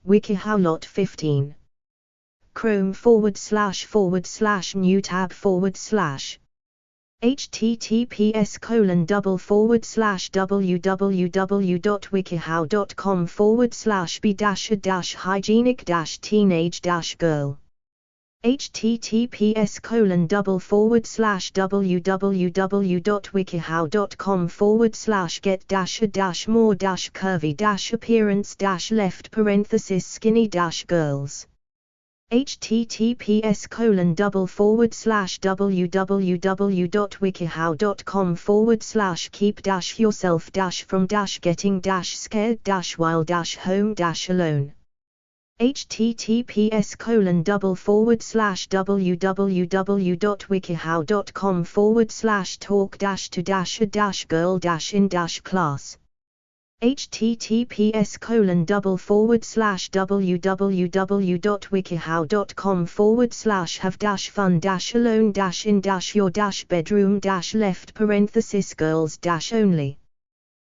WikiHow Lot 15. Chrome // new tab / https://www.wikihow.com /b-hygienic-teenage-girl https://www.wikihow.com /get-more-curvy-appearance-left-skinny-girls https://www.wikihow.com /keep-yourself-from-getting-scared-while-home-alone https://www.wikihow.com /talk-to-girl-in-class https://www.wikihow.com /have-fun-alone-in-your-bedroom-left-girls-only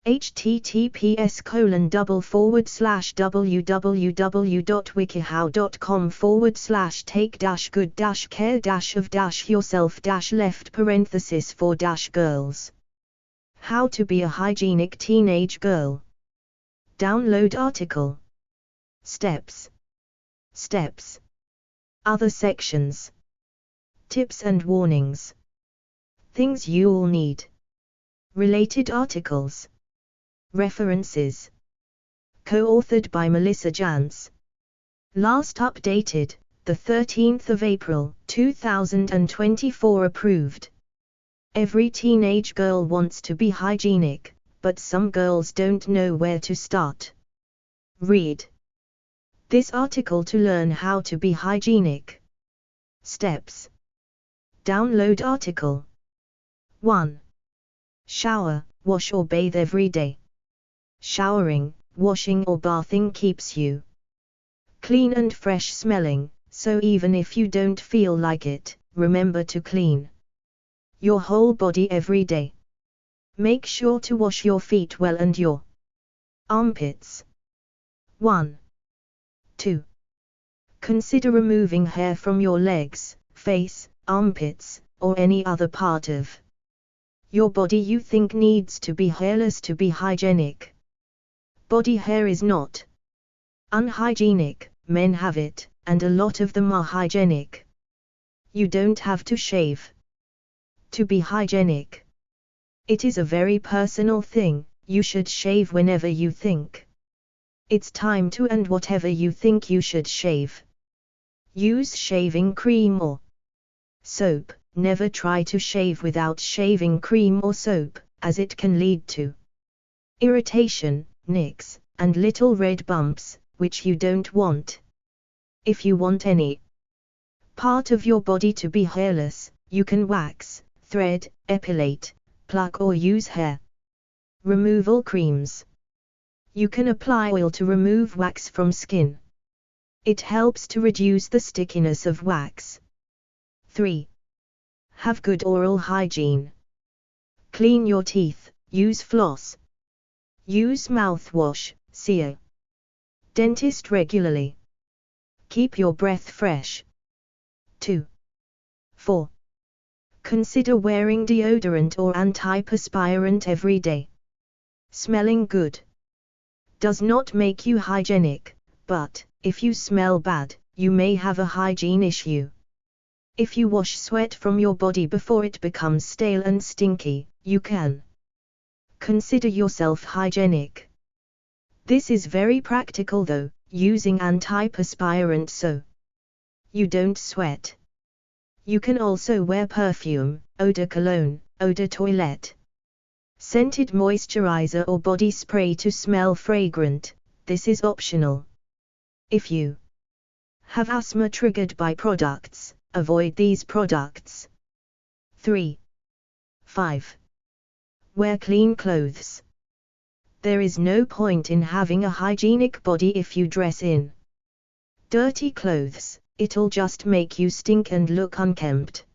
https://www.wikihow.com /take-good-care-of-yourself-left-for-girls How to be a hygienic teenage girl. Download article. Steps. Other sections. Tips and warnings. Things you'll need. Related articles. References. Co-authored by Melissa Jantz. Last updated, the 13th of April, 2024. Approved. Every teenage girl wants to be hygienic, but some girls don't know where to start. Read this article to learn how to be hygienic. Steps. Download article. 1. Shower, wash or bathe every day. Showering, washing or bathing keeps you clean and fresh smelling, so even if you don't feel like it, remember to clean your whole body every day. Make sure to wash your feet well and your armpits. 1. 2. Consider removing hair from your legs, face, armpits, or any other part of your body you think needs to be hairless to be hygienic. Body hair is not unhygienic, men have it, and a lot of them are hygienic. You don't have to shave to be hygienic. It is a very personal thing. You should shave whenever you think it's time to, and whatever you think you should shave. Use shaving cream or soap. Never try to shave without shaving cream or soap, as it can lead to irritation, nicks, and little red bumps, which you don't want. If you want any part of your body to be hairless, you can wax, thread, epilate, pluck or use hair removal creams. You can apply oil to remove wax from skin. It helps to reduce the stickiness of wax. 3. Have good oral hygiene. Clean your teeth, use floss. Use mouthwash, see a dentist regularly. Keep your breath fresh. 2. 4. Consider wearing deodorant or antiperspirant every day. Smelling good does not make you hygienic, but if you smell bad, you may have a hygiene issue. If you wash sweat from your body before it becomes stale and stinky, you can consider yourself hygienic. This is very practical though, using antiperspirant so you don't sweat. You can also wear perfume, eau de cologne, eau de toilette, scented moisturizer or body spray to smell fragrant. This is optional. If you have asthma triggered by products, avoid these products. 3. 5. Wear clean clothes. There is no point in having a hygienic body if you dress in dirty clothes. It'll just make you stink and look unkempt.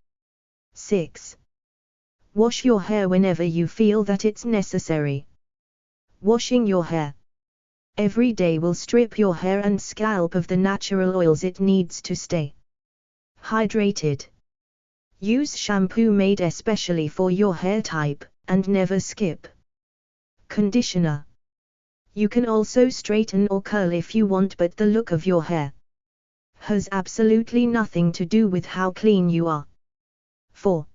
6. Wash your hair whenever you feel that it's necessary. Washing your hair every day will strip your hair and scalp of the natural oils it needs to stay hydrated. Use shampoo made especially for your hair type, and never skip conditioner. You can also straighten or curl if you want, but the look of your hair has absolutely nothing to do with how clean you are. 4.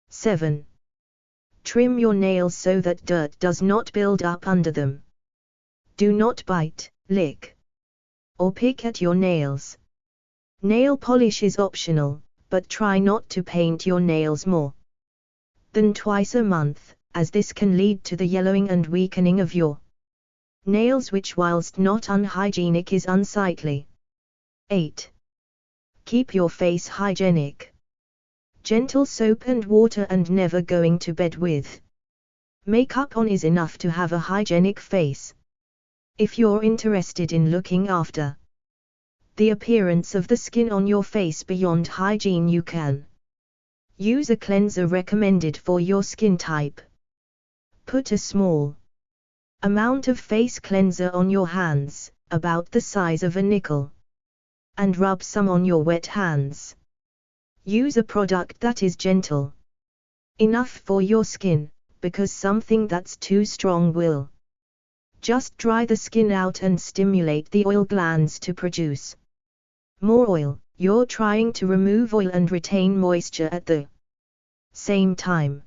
7. Trim your nails so that dirt does not build up under them. Do not bite, lick, or pick at your nails. Nail polish is optional, but try not to paint your nails more than twice a month, as this can lead to the yellowing and weakening of your nails, which whilst not unhygienic is unsightly. 8. Keep your face hygienic. Gentle soap and water and never going to bed with makeup on is enough to have a hygienic face. If you're interested in looking after the appearance of the skin on your face beyond hygiene, you can use a cleanser recommended for your skin type. Put a small amount of face cleanser on your hands, about the size of a nickel, and rub some on your wet hands. Use a product that is gentle enough for your skin, because something that's too strong will just dry the skin out and stimulate the oil glands to produce more oil. You're trying to remove oil and retain moisture at the same time.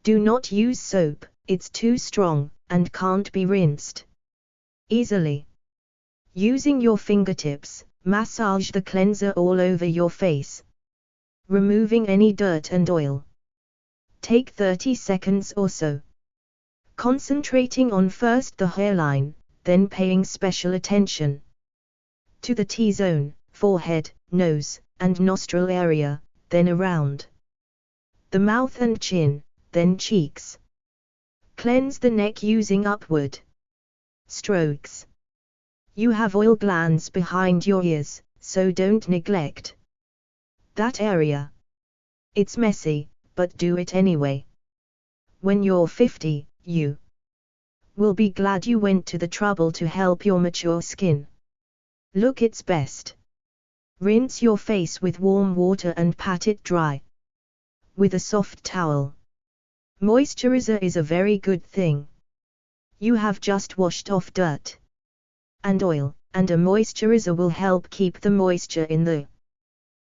Do not use soap, it's too strong, and can't be rinsed easily. Using your fingertips, massage the cleanser all over your face, removing any dirt and oil. Take 30 seconds or so, concentrating on first the hairline, then paying special attention to the T-zone, forehead, nose, and nostril area, then around the mouth and chin, then cheeks. Cleanse the neck using upward strokes. You have oil glands behind your ears, so don't neglect that area. It's messy, but do it anyway. When you're 50, you will be glad you went to the trouble to help your mature skin look its best. Rinse your face with warm water and pat it dry with a soft towel. Moisturizer is a very good thing. You have just washed off dirt and oil, and a moisturizer will help keep the moisture in the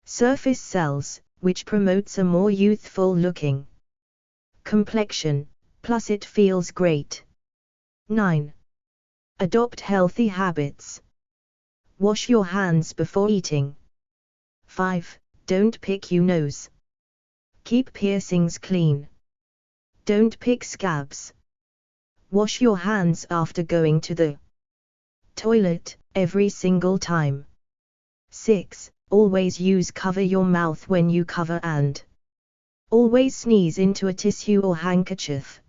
surface cells, which promotes a more youthful looking complexion, plus it feels great. 9. Adopt healthy habits. Wash your hands before eating. 5. Don't pick your nose. Keep piercings clean. Don't pick scabs. Wash your hands after going to the toilet, every single time. 6. Always cover your mouth when you cover, and always sneeze into a tissue or handkerchief.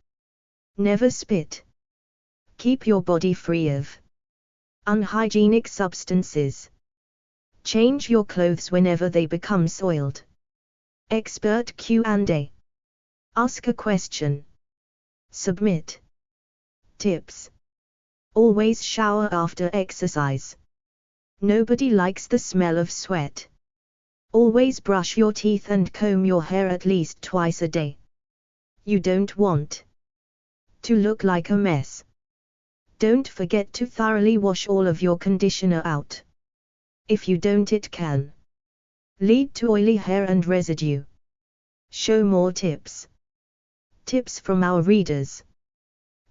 Never spit. Keep your body free of unhygienic substances. Change your clothes whenever they become soiled. Expert Q&A. Ask a question. Submit tips. Always shower after exercise. Nobody likes the smell of sweat. Always brush your teeth and comb your hair at least twice a day. You don't want to look like a mess. Don't forget to thoroughly wash all of your conditioner out. If you don't, it can lead to oily hair and residue. Show more tips. Tips from our readers.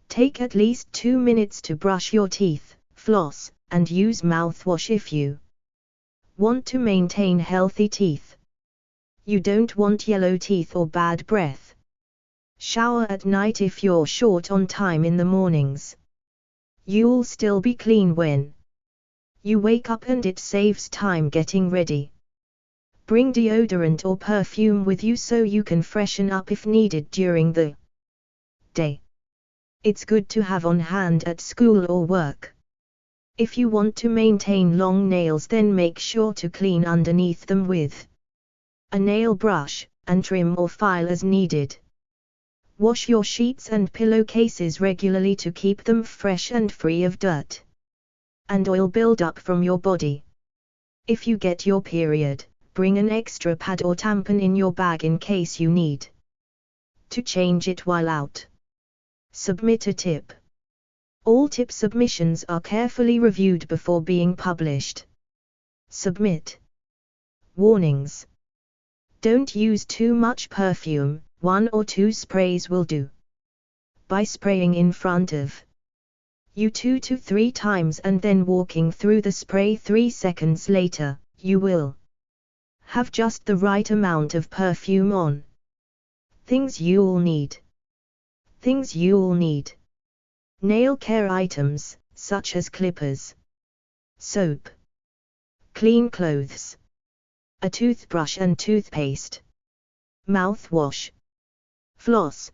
Take at least 2 minutes to brush your teeth, floss, and use mouthwash if you want to maintain healthy teeth. You don't want yellow teeth or bad breath. Shower at night if you're short on time in the mornings. You'll still be clean when you wake up, and it saves time getting ready. Bring deodorant or perfume with you so you can freshen up if needed during the day. It's good to have on hand at school or work. If you want to maintain long nails, then make sure to clean underneath them with a nail brush, and trim or file as needed. Wash your sheets and pillowcases regularly to keep them fresh and free of dirt. and oil buildup from your body. If you get your period, bring an extra pad or tampon in your bag in case you need to change it while out. Submit a tip. All tip submissions are carefully reviewed before being published. Submit. Warnings. Don't use too much perfume, 1 or 2 sprays will do. By spraying in front of you 2 to 3 times and then walking through the spray 3 seconds later, you will have just the right amount of perfume on. Things you'll need. Things you'll need. Nail care items, such as clippers, soap, clean clothes, a toothbrush and toothpaste, mouthwash, floss,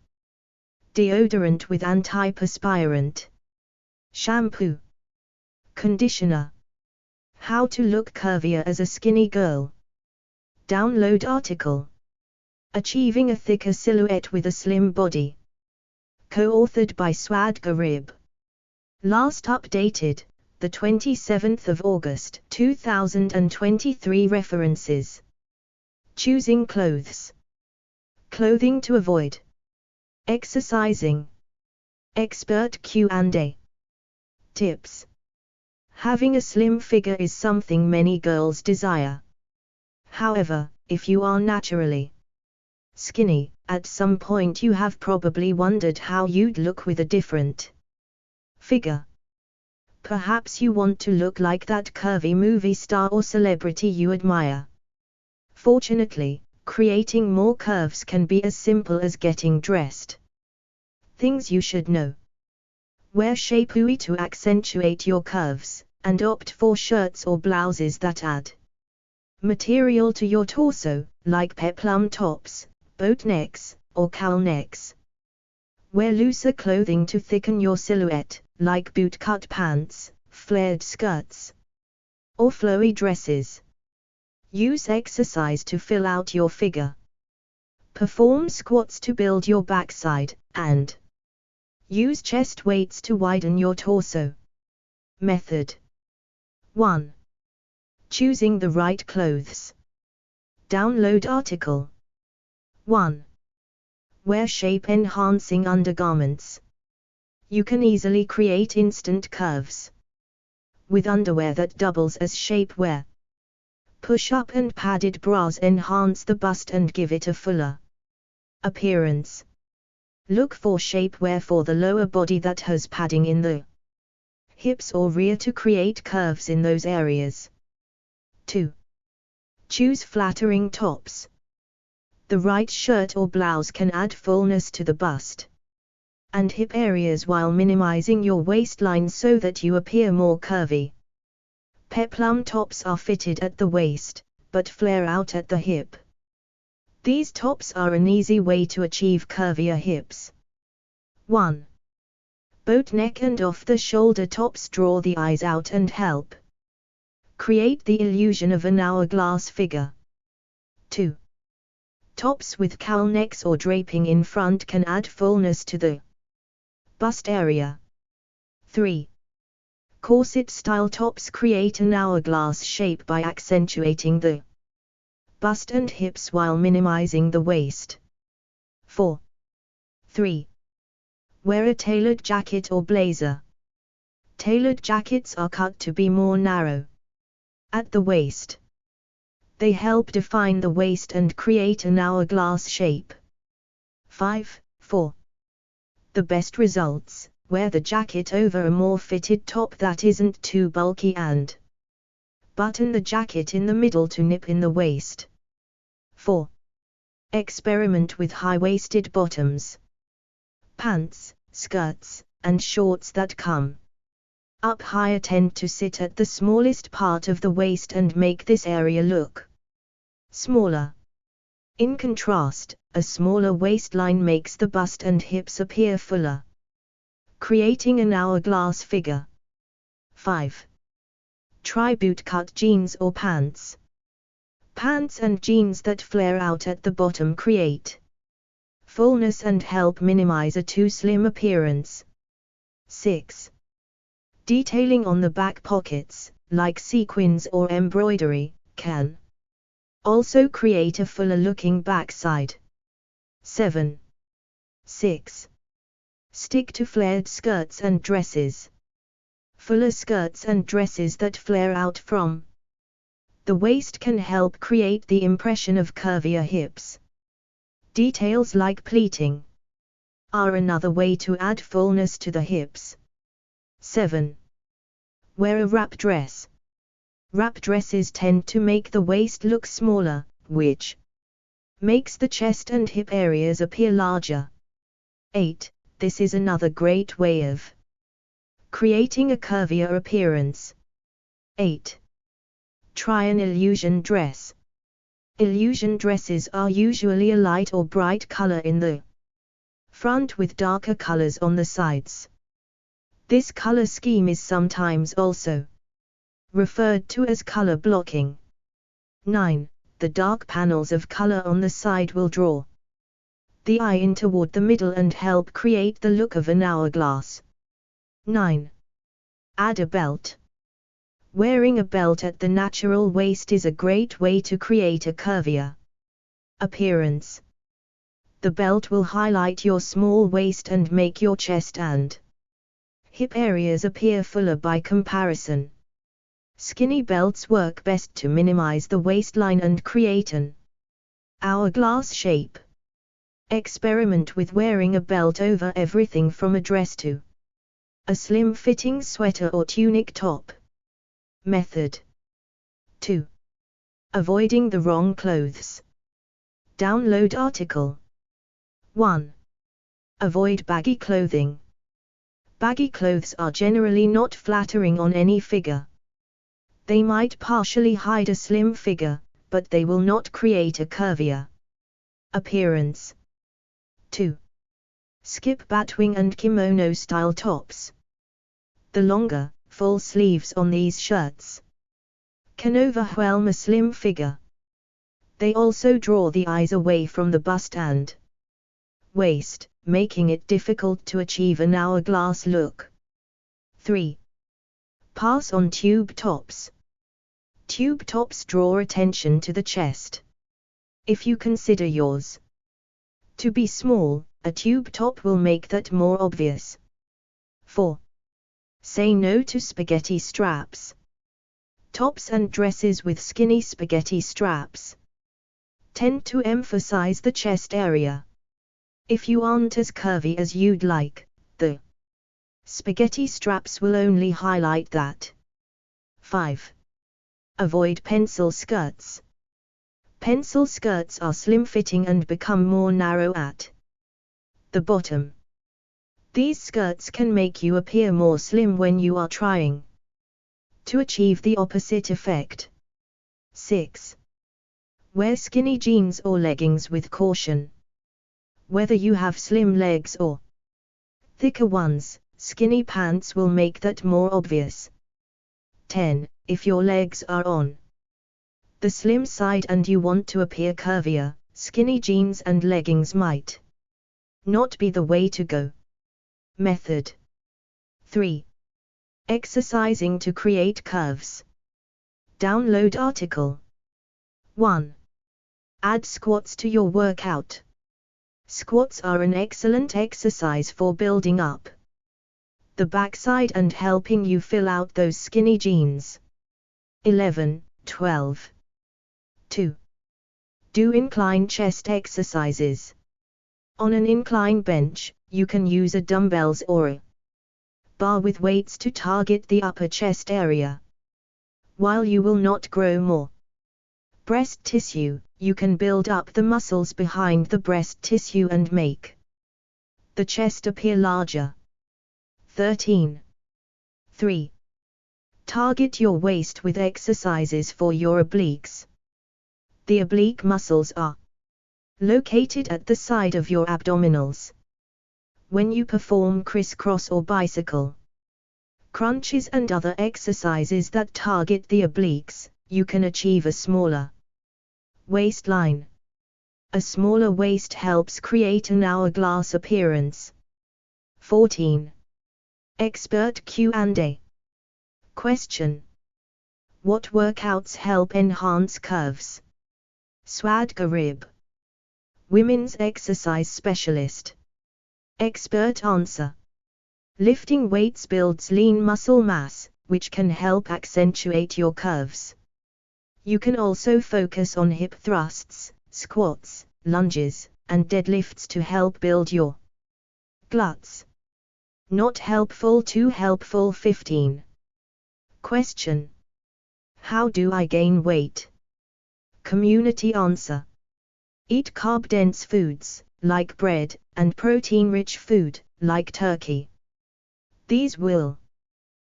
deodorant with antiperspirant, shampoo, conditioner. How to look curvier as a skinny girl. Download article. Achieving a thicker silhouette with a slim body. Co-authored by Swad Garib. Last updated, the 27th of August 2023. References. Choosing clothes. Clothing to avoid. Exercising. Expert Q&A. Tips. Having a slim figure is something many girls desire. However, if you are naturally skinny, at some point you have probably wondered how you'd look with a different figure. Perhaps you want to look like that curvy movie star or celebrity you admire. Fortunately, creating more curves can be as simple as getting dressed. Things you should know. Wear shapewear to accentuate your curves, and opt for shirts or blouses that add material to your torso, like peplum tops, boat necks, or cowl necks. Wear looser clothing to thicken your silhouette, like bootcut pants, flared skirts, or flowy dresses. Use exercise to fill out your figure. Perform squats to build your backside, and use chest weights to widen your torso. Method 1. Choosing the right clothes. Download article. 1. Wear shape-enhancing undergarments. You can easily create instant curves with underwear that doubles as shapewear. Push-up and padded bras enhance the bust and give it a fuller appearance. Look for shapewear for the lower body that has padding in the hips or rear to create curves in those areas. 2. Choose flattering tops. The right shirt or blouse can add fullness to the bust and hip areas while minimizing your waistline so that you appear more curvy. Peplum tops are fitted at the waist, but flare out at the hip. These tops are an easy way to achieve curvier hips. 1. Boat neck and off-the-shoulder tops draw the eyes out and help create the illusion of an hourglass figure. 2. Tops with cowl necks or draping in front can add fullness to the bust area. 3. Corset-style tops create an hourglass shape by accentuating the bust and hips while minimizing the waist. 4. 3. Wear a tailored jacket or blazer. Tailored jackets are cut to be more narrow at the waist. They help define the waist and create an hourglass shape. 5. 4. The best results. Wear the jacket over a more fitted top that isn't too bulky and button the jacket in the middle to nip in the waist. 4. Experiment with high-waisted bottoms. Pants, skirts, and shorts that come up higher tend to sit at the smallest part of the waist and make this area look smaller. In contrast, a smaller waistline makes the bust and hips appear fuller, creating an hourglass figure. 5. Try bootcut jeans or pants. Pants and jeans that flare out at the bottom create fullness and help minimize a too slim appearance. 6. Detailing on the back pockets, like sequins or embroidery, can also create a fuller-looking backside. 7. 6. Stick to flared skirts and dresses. Fuller skirts and dresses that flare out from the waist can help create the impression of curvier hips. Details like pleating are another way to add fullness to the hips. 7. Wear a wrap dress. Wrap dresses tend to make the waist look smaller, which makes the chest and hip areas appear larger. 8. This is another great way of creating a curvier appearance. 8. Try an illusion dress. Illusion dresses are usually a light or bright color in the front with darker colors on the sides. This color scheme is sometimes also referred to as color blocking. 9. The dark panels of color on the side will draw the eye in toward the middle and help create the look of an hourglass. 9. Add a belt. Wearing a belt at the natural waist is a great way to create a curvier appearance. The belt will highlight your small waist and make your chest and hip areas appear fuller by comparison. Skinny belts work best to minimize the waistline and create an hourglass shape. Experiment with wearing a belt over everything from a dress to a slim-fitting sweater or tunic top. Method 2. Avoiding the wrong clothes. Download article. 1. Avoid baggy clothing. Baggy clothes are generally not flattering on any figure. They might partially hide a slim figure, but they will not create a curvier appearance. 2. Skip batwing and kimono-style tops. The longer, full sleeves on these shirts can overwhelm a slim figure. They also draw the eyes away from the bust and waist, making it difficult to achieve an hourglass look. 3. Pass on tube tops. Tube tops draw attention to the chest. If you consider yours to be small, a tube top will make that more obvious. 4. Say no to spaghetti straps. Tops and dresses with skinny spaghetti straps tend to emphasize the chest area. If you aren't as curvy as you'd like, the spaghetti straps will only highlight that. 5. Avoid pencil skirts. Pencil skirts are slim-fitting and become more narrow at the bottom. These skirts can make you appear more slim when you are trying to achieve the opposite effect. 6. Wear skinny jeans or leggings with caution. Whether you have slim legs or thicker ones, skinny pants will make that more obvious. 10. If your legs are on the slim side and you want to appear curvier, skinny jeans and leggings might not be the way to go. Method 3. Exercising to create curves. Download article. 1. Add squats to your workout. Squats are an excellent exercise for building up the backside and helping you fill out those skinny jeans. 11, 12. 2. Do incline chest exercises. On an incline bench, you can use a dumbbells or a bar with weights to target the upper chest area. While you will not grow more breast tissue, you can build up the muscles behind the breast tissue and make the chest appear larger. 13. 3. Target your waist with exercises for your obliques. The oblique muscles are located at the side of your abdominals. When you perform crisscross or bicycle crunches and other exercises that target the obliques, you can achieve a smaller waistline. A smaller waist helps create an hourglass appearance. 14. Expert Q&A. Question. What workouts help enhance curves? Swad Garib. Women's exercise specialist. Expert answer. Lifting weights builds lean muscle mass, which can help accentuate your curves. You can also focus on hip thrusts, squats, lunges, and deadlifts to help build your glutes. Not helpful. Too helpful. 15. Question. How do I gain weight? Community answer. Eat carb-dense foods, like bread, and protein-rich food, like turkey. These will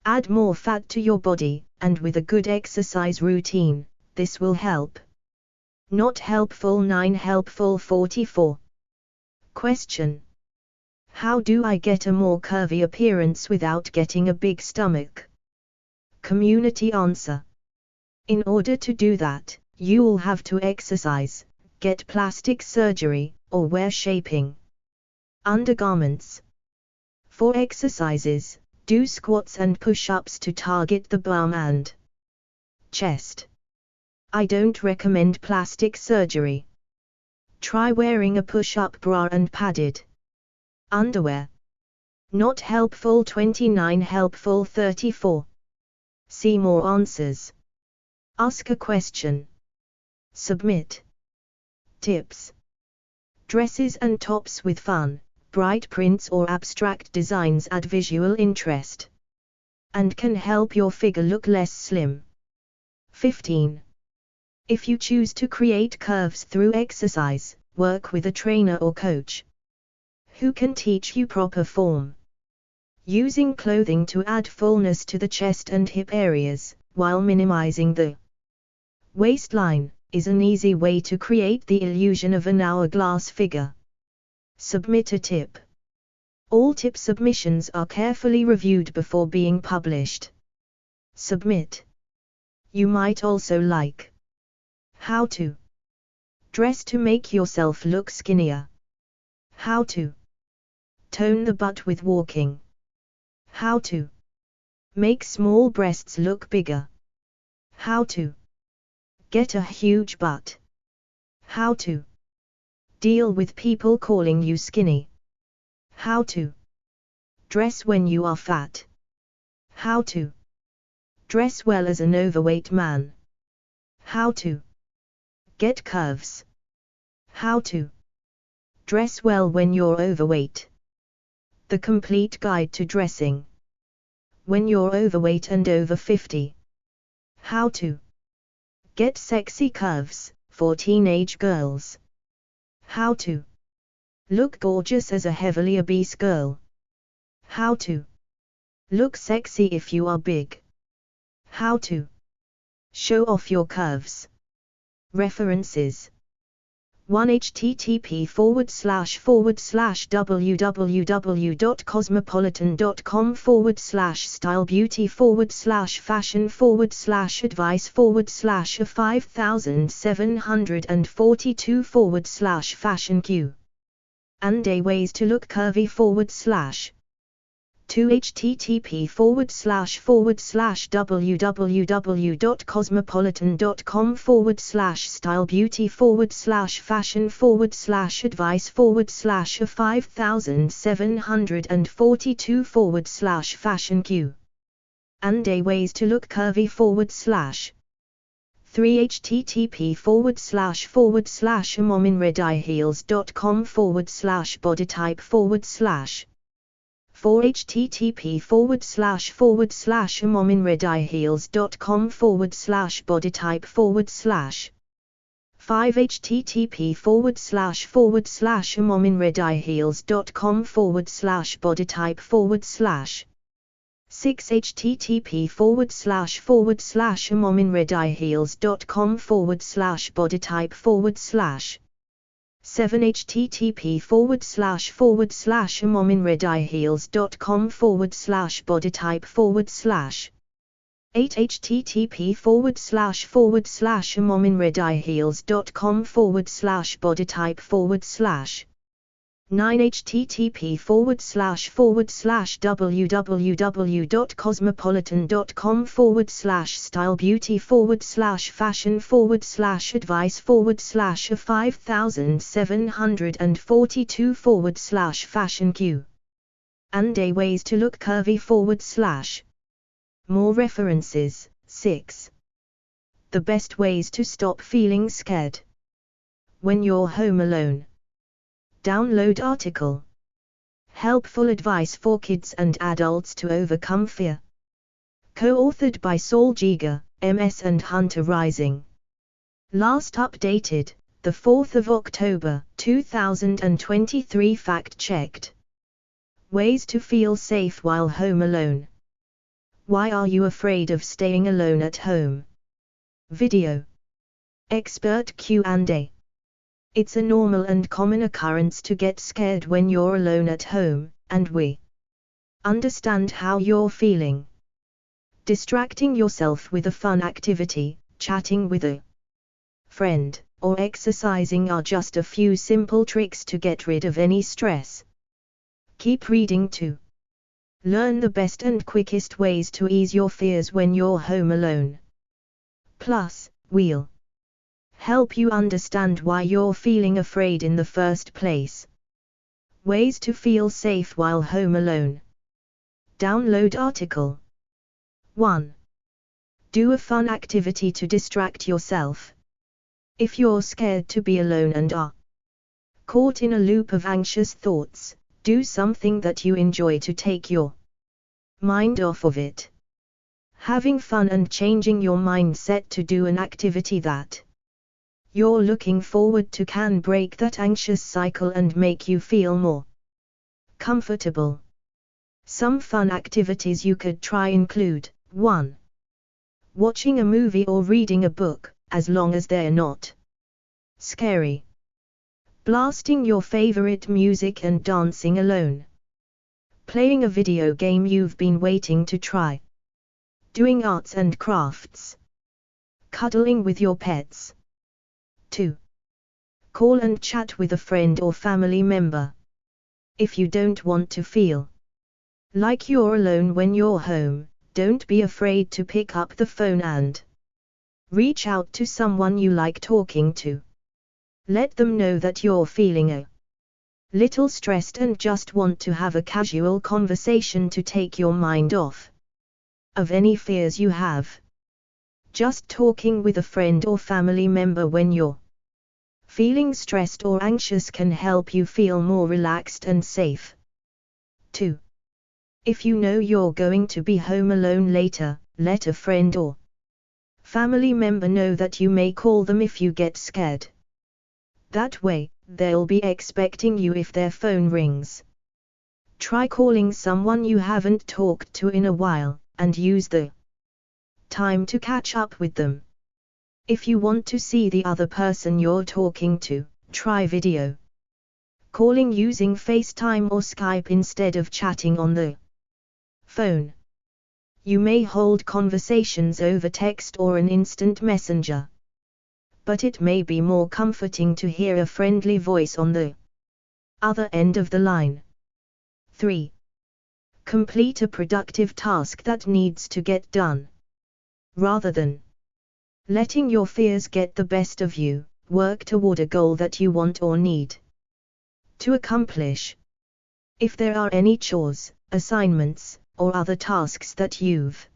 add more fat to your body, and with a good exercise routine, this will help. Not helpful. 9 helpful. 44. Question. How do I get a more curvy appearance without getting a big stomach? Community answer. In order to do that, you will have to exercise, get plastic surgery, or wear shaping undergarments. For exercises, do squats and push-ups to target the bum and chest. I don't recommend plastic surgery. Try wearing a push-up bra and padded underwear. Not helpful. 29 helpful. 34. See more answers. Ask a question. Submit. Tips. Dresses and tops with fun, bright prints or abstract designs add visual interest and can help your figure look less slim. 15. If you choose to create curves through exercise, work with a trainer or coach who can teach you proper form. Using clothing to add fullness to the chest and hip areas, while minimizing the waistline, is an easy way to create the illusion of an hourglass figure. Submit a tip. All tip submissions are carefully reviewed before being published. Submit. You might also like how to dress to make yourself look skinnier. How to tone the butt with walking. How to make small breasts look bigger. How to get a huge butt. How to deal with people calling you skinny. How to dress when you are fat. How to dress well as an overweight man. How to get curves. How to dress well when you're overweight. The complete guide to dressing when you're overweight and over 50. How to get sexy curves for teenage girls. How to look gorgeous as a heavily obese girl. How to look sexy if you are big. How to show off your curves. References. 1 http://www.cosmopolitan.com/style-beauty/advice/fashion/fashion-q and ways to look curvy / 2 http://style-beauty/fashion-5742/fashion-q and ways to look curvy / 3 http://amominredhighheels.com/bodytype/ 4 http://amominredhighheels.com/bodytype/ 5 http://amominredhighheels.com/bodytype/ 6 http://amominredhighheels.com/bodytype/ 7 http://amominredhighheels.com/bodytype/ 8 http://amominredhighheels.com/bodytype/ 9 http://stylebeauty/fashion/5742/fashion and a ways to look curvy/. More references. 6. The best ways to stop feeling scared when you're home alone. Download article. Helpful advice for kids and adults to overcome fear. Co-authored by Saul Giger, MS and Hunter Rising. Last updated, the 4th of October, 2023. Fact-checked. Ways to feel safe while home alone. Why are you afraid of staying alone at home? Video. Expert Q&A. It's a normal and common occurrence to get scared when you're alone at home, and we understand how you're feeling. Distracting yourself with a fun activity, chatting with a friend, or exercising are just a few simple tricks to get rid of any stress. Keep reading to learn the best and quickest ways to ease your fears when you're home alone. Plus, we'll help you understand why you're feeling afraid in the first place. Ways to feel safe while home alone. Download article. 1. Do a fun activity to distract yourself. If you're scared to be alone and are caught in a loop of anxious thoughts, do something that you enjoy to take your mind off of it. Having fun and changing your mindset to do an activity that you're looking forward to can break that anxious cycle and make you feel more comfortable. Some fun activities you could try include: 1. Watching a movie or reading a book, as long as they're not scary. Blasting your favorite music and dancing alone. Playing a video game you've been waiting to try. Doing arts and crafts. Cuddling with your pets. 2. Call and chat with a friend or family member. If you don't want to feel like you're alone when you're home, don't be afraid to pick up the phone and reach out to someone you like talking to. Let them know that you're feeling a little stressed and just want to have a casual conversation to take your mind off of any fears you have. Just talking with a friend or family member when you're feeling stressed or anxious can help you feel more relaxed and safe. 2. If you know you're going to be home alone later, let a friend or family member know that you may call them if you get scared. That way, they'll be expecting you if their phone rings. Try calling someone you haven't talked to in a while, and use the time to catch up with them. If you want to see the other person you're talking to, try video calling using FaceTime or Skype instead of chatting on the phone. You may hold conversations over text or an instant messenger, but it may be more comforting to hear a friendly voice on the other end of the line. 3. Complete a productive task that needs to get done. Rather than letting your fears get the best of you, work toward a goal that you want or need to accomplish. If there are any chores, assignments, or other tasks that you've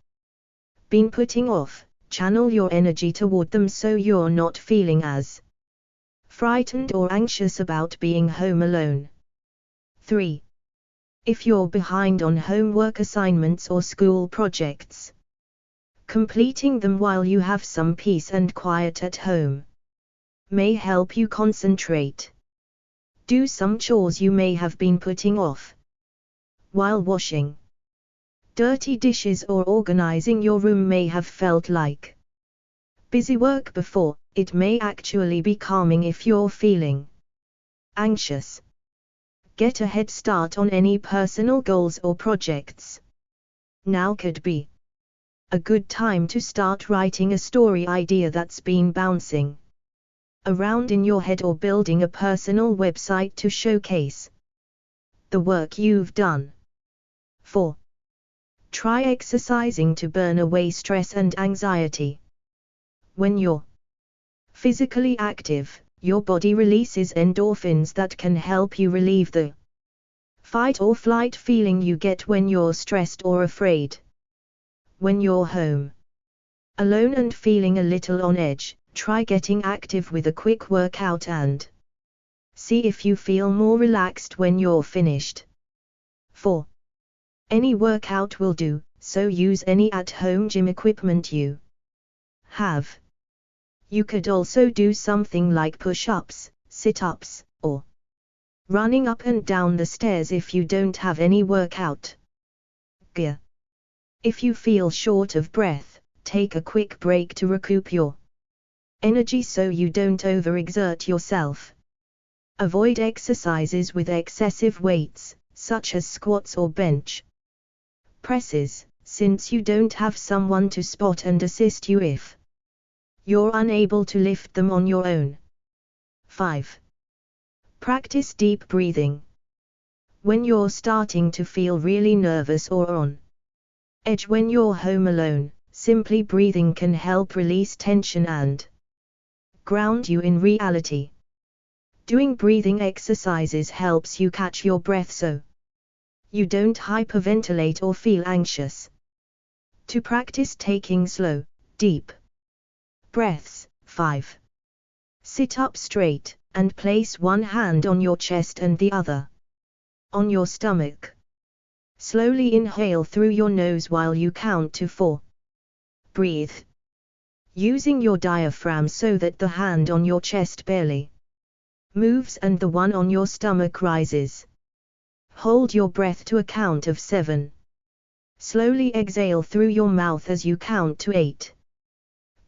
been putting off, channel your energy toward them so you're not feeling as frightened or anxious about being home alone. 3. If you're behind on homework assignments or school projects, completing them while you have some peace and quiet at home may help you concentrate. Do some chores you may have been putting off. While washing dirty dishes or organizing your room may have felt like busy work before, it may actually be calming if you're feeling anxious. Get a head start on any personal goals or projects. Now could be a good time to start writing a story idea that's been bouncing around in your head or building a personal website to showcase the work you've done. 4. Try exercising to burn away stress and anxiety. When you're physically active, your body releases endorphins that can help you relieve the fight or flight feeling you get when you're stressed or afraid. When you're home alone and feeling a little on edge, try getting active with a quick workout and see if you feel more relaxed when you're finished. 4. Any workout will do, so use any at-home gym equipment you have. You could also do something like push-ups, sit-ups, or running up and down the stairs if you don't have any workout gear. If you feel short of breath, take a quick break to recoup your energy so you don't overexert yourself. Avoid exercises with excessive weights, such as squats or bench presses, since you don't have someone to spot and assist you if you're unable to lift them on your own. 5. Practice deep breathing. When you're starting to feel really nervous or on edge when you're home alone, simply breathing can help release tension and ground you in reality. Doing breathing exercises helps you catch your breath so you don't hyperventilate or feel anxious. To practice taking slow, deep breaths. 5. Sit up straight, and place one hand on your chest and the other on your stomach. Slowly inhale through your nose while you count to 4. Breathe, using your diaphragm so that the hand on your chest barely moves and the one on your stomach rises. Hold your breath to a count of 7. Slowly exhale through your mouth as you count to 8.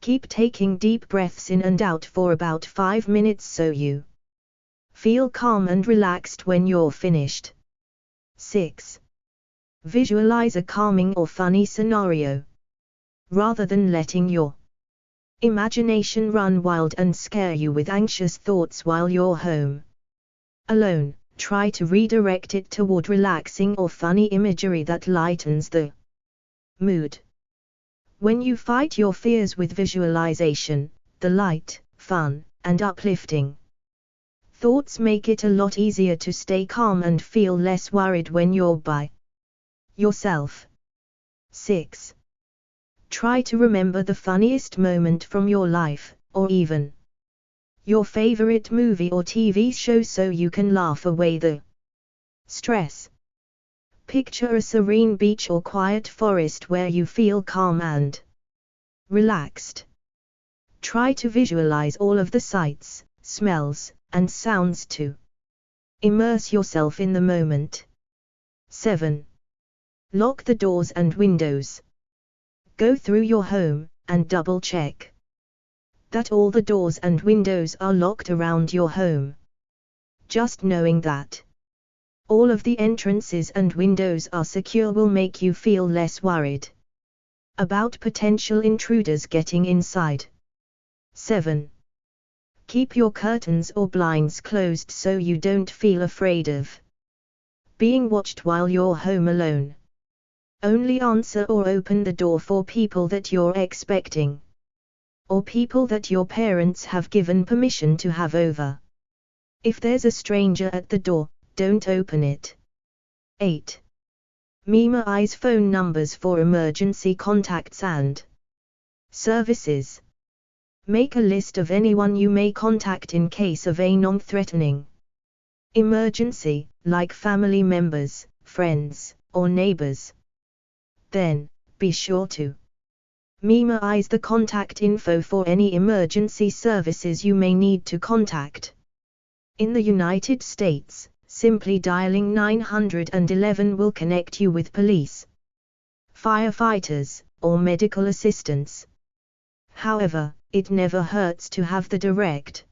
Keep taking deep breaths in and out for about 5 minutes so you feel calm and relaxed when you're finished. 6. Visualize a calming or funny scenario. Rather than letting your imagination run wild and scare you with anxious thoughts while you're home alone, try to redirect it toward relaxing or funny imagery that lightens the mood. When you fight your fears with visualization, the light, fun, and uplifting thoughts make it a lot easier to stay calm and feel less worried when you're by yourself. 6. Try to remember the funniest moment from your life, or even your favorite movie or TV show so you can laugh away the stress. Picture a serene beach or quiet forest where you feel calm and relaxed. Try to visualize all of the sights, smells, and sounds to immerse yourself in the moment. 7. Lock the doors and windows. Go through your home, and double-check that all the doors and windows are locked around your home. Just knowing that all of the entrances and windows are secure will make you feel less worried about potential intruders getting inside. 7. Keep your curtains or blinds closed so you don't feel afraid of being watched while you're home alone. Only answer or open the door for people that you're expecting, or people that your parents have given permission to have over. If there's a stranger at the door, don't open it. 8. Memorize phone numbers for emergency contacts and services. Make a list of anyone you may contact in case of a non-threatening emergency, like family members, friends, or neighbors. Then, be sure to memorize the contact info for any emergency services you may need to contact. In the United States, simply dialing 911 will connect you with police, firefighters, or medical assistance. However, it never hurts to have the direct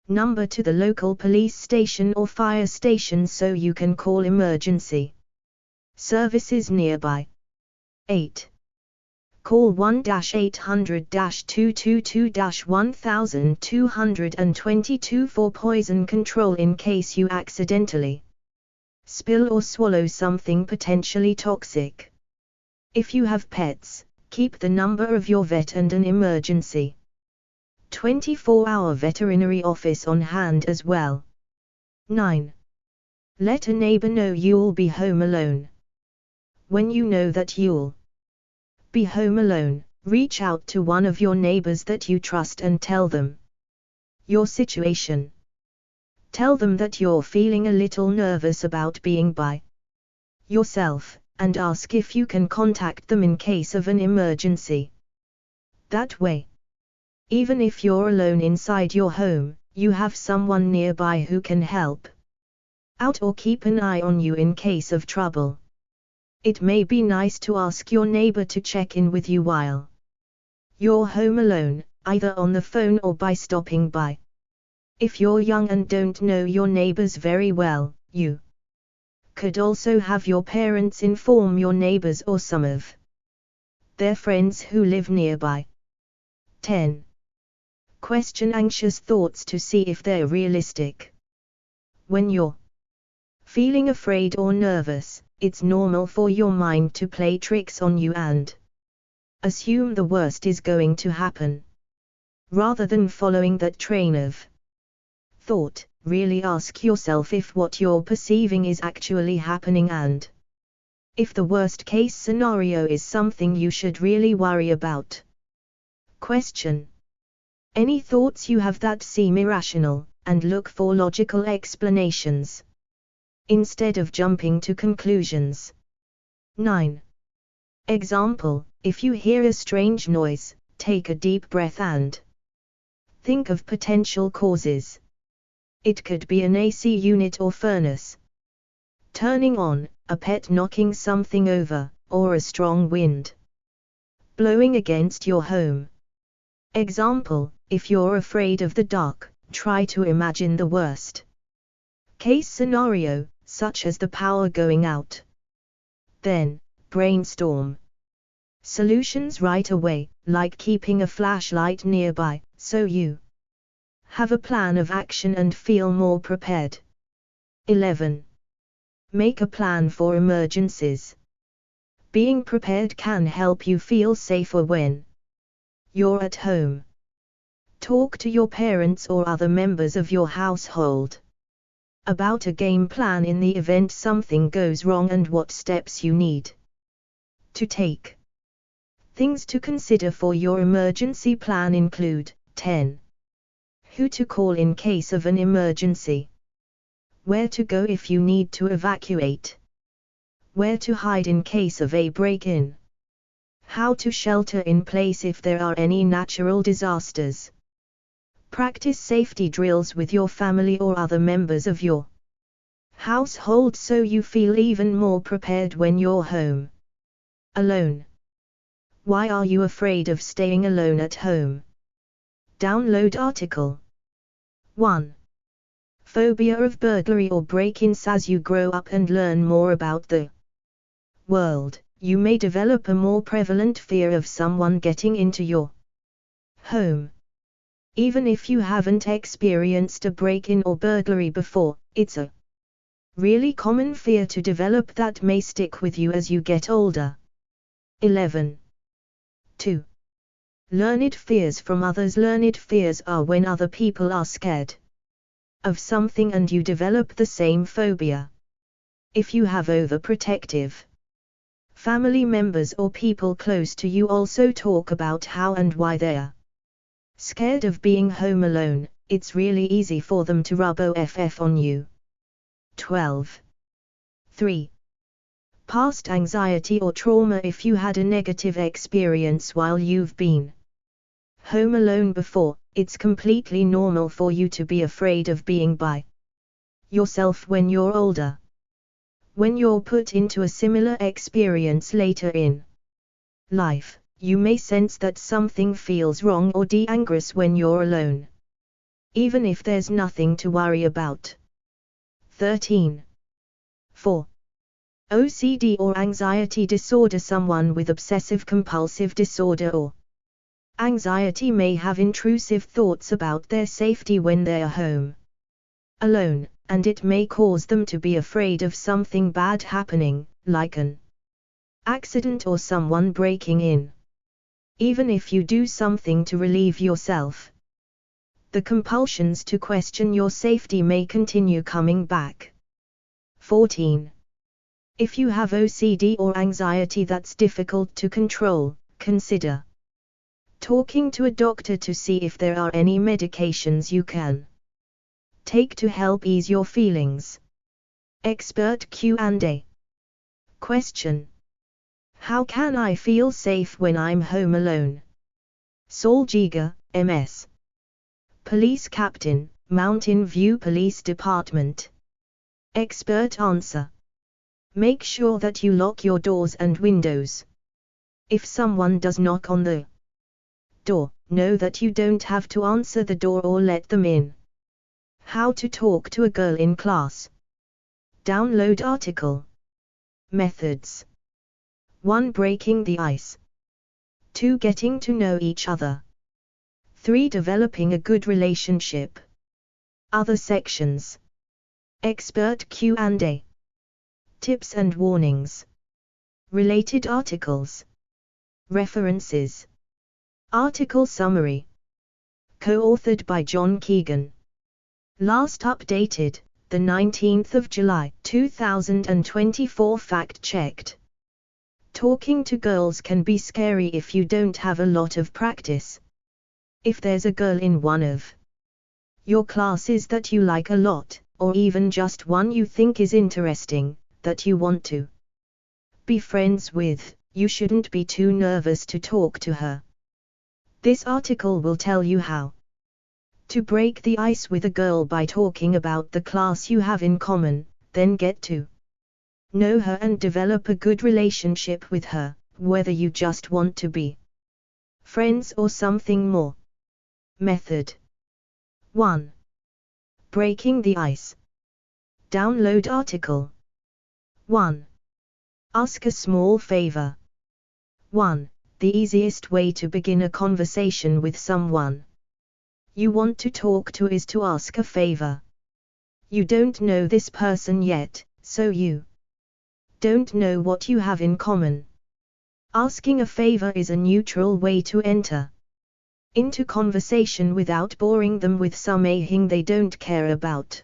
number to the local police station or fire station so you can call emergency services nearby. 8. Call 1-800-222-1222 for poison control in case you accidentally Spill or swallow something potentially toxic. If you have pets, keep the number of your vet and an emergency 24-hour veterinary office on hand as well. 9. Let a neighbor know you'll be home alone. When you know that you'll be home alone, reach out to one of your neighbors that you trust and tell them your situation. Tell them that you're feeling a little nervous about being by yourself, and ask if you can contact them in case of an emergency. That way, even if you're alone inside your home, you have someone nearby who can help out or keep an eye on you in case of trouble. It may be nice to ask your neighbor to check in with you while you're home alone, either on the phone or by stopping by. If you're young and don't know your neighbors very well, you could also have your parents inform your neighbors or some of their friends who live nearby. 10. Question anxious thoughts to see if they're realistic. When you're feeling afraid or nervous, it's normal for your mind to play tricks on you and assume the worst is going to happen. Rather than following that train of thought, really ask yourself if what you're perceiving is actually happening and if the worst case scenario is something you should really worry about. Question: any thoughts you have that seem irrational, and look for logical explanations instead of jumping to conclusions. 9. Example: if you hear a strange noise, take a deep breath and think of potential causes. It could be an AC unit or furnace turning on, a pet knocking something over, or a strong wind blowing against your home. Example: if you're afraid of the dark, try to imagine the worst case scenario, such as the power going out. Then, brainstorm solutions right away, like keeping a flashlight nearby, so you have a plan of action and feel more prepared. 11. Make a plan for emergencies. Being prepared can help you feel safer when you're at home. Talk to your parents or other members of your household about a game plan in the event something goes wrong and what steps you need to take. Things to consider for your emergency plan include: 10. Who to call in case of an emergency. Where to go if you need to evacuate. Where to hide in case of a break-in. How to shelter in place if there are any natural disasters. Practice safety drills with your family or other members of your household so you feel even more prepared when you're home alone. Why are you afraid of staying alone at home? Download article. 1. Phobia of burglary or break-ins. As you grow up and learn more about the world, you may develop a more prevalent fear of someone getting into your home. Even if you haven't experienced a break-in or burglary before, it's a really common fear to develop that may stick with you as you get older. 11. 2. Learned fears from others. Learned fears are when other people are scared of something and you develop the same phobia. If you have overprotective family members or people close to you also talk about how and why they're scared of being home alone, it's really easy for them to rub OFF on you. 12. 3. Past anxiety or trauma. If you had a negative experience while you've been home alone before, it's completely normal for you to be afraid of being by yourself when you're older. When you're put into a similar experience later in life, you may sense that something feels wrong or dangerous when you're alone, even if there's nothing to worry about. 13. 4. OCD or anxiety disorder. Someone with obsessive-compulsive disorder or anxiety may have intrusive thoughts about their safety when they're home alone, and it may cause them to be afraid of something bad happening, like an accident or someone breaking in. Even if you do something to relieve yourself, the compulsions to question your safety may continue coming back. 14. If you have OCD or anxiety that's difficult to control, consider talking to a doctor to see if there are any medications you can take to help ease your feelings. Expert Q&A. Question: how can I feel safe when I'm home alone? Saul Giga, MS. Police Captain, Mountain View Police Department. Expert answer: make sure that you lock your doors and windows. If someone does knock on the door, know that you don't have to answer the door or let them in. How to talk to a girl in class. Download article. Methods: 1. Breaking the ice. 2. Getting to know each other. 3. Developing a good relationship. Other sections. Expert Q&A. Tips and warnings. Related articles. References. Article summary. Co-authored by John Keegan. Last updated, the 19th of July, 2024. Fact-checked. Talking to girls can be scary if you don't have a lot of practice. If there's a girl in one of your classes that you like a lot, or even just one you think is interesting, that you want to be friends with, you shouldn't be too nervous to talk to her. This article will tell you how to break the ice with a girl by talking about the class you have in common, then get to know her and develop a good relationship with her, whether you just want to be friends or something more. Method 1. Breaking the ice. Download article. 1. Ask a small favor. 1. The easiest way to begin a conversation with someone you want to talk to is to ask a favor. You don't know this person yet, so you don't know what you have in common. Asking a favor is a neutral way to enter into conversation without boring them with something they don't care about.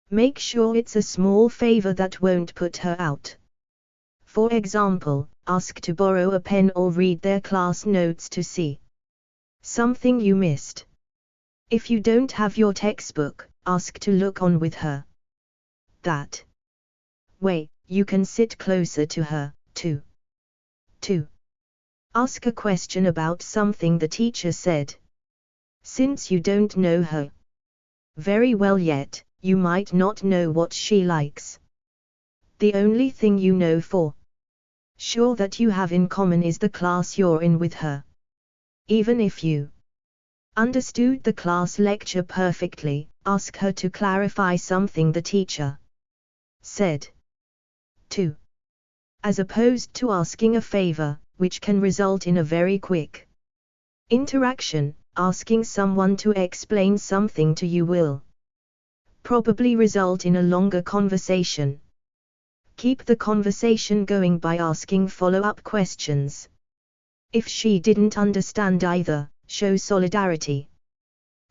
Make sure it's a small favor that won't put her out. For example, ask to borrow a pen or read their class notes to see something you missed. If you don't have your textbook, ask to look on with her. That way, you can sit closer to her, too. 2. Ask a question about something the teacher said. Since you don't know her very well yet, you might not know what she likes. The only thing you know for sure that you have in common is the class you're in with her. Even if you understood the class lecture perfectly, ask her to clarify something the teacher said. 2. As opposed to asking a favor, which can result in a very quick interaction, asking someone to explain something to you will probably result in a longer conversation. Keep the conversation going by asking follow-up questions. If she didn't understand either, show solidarity.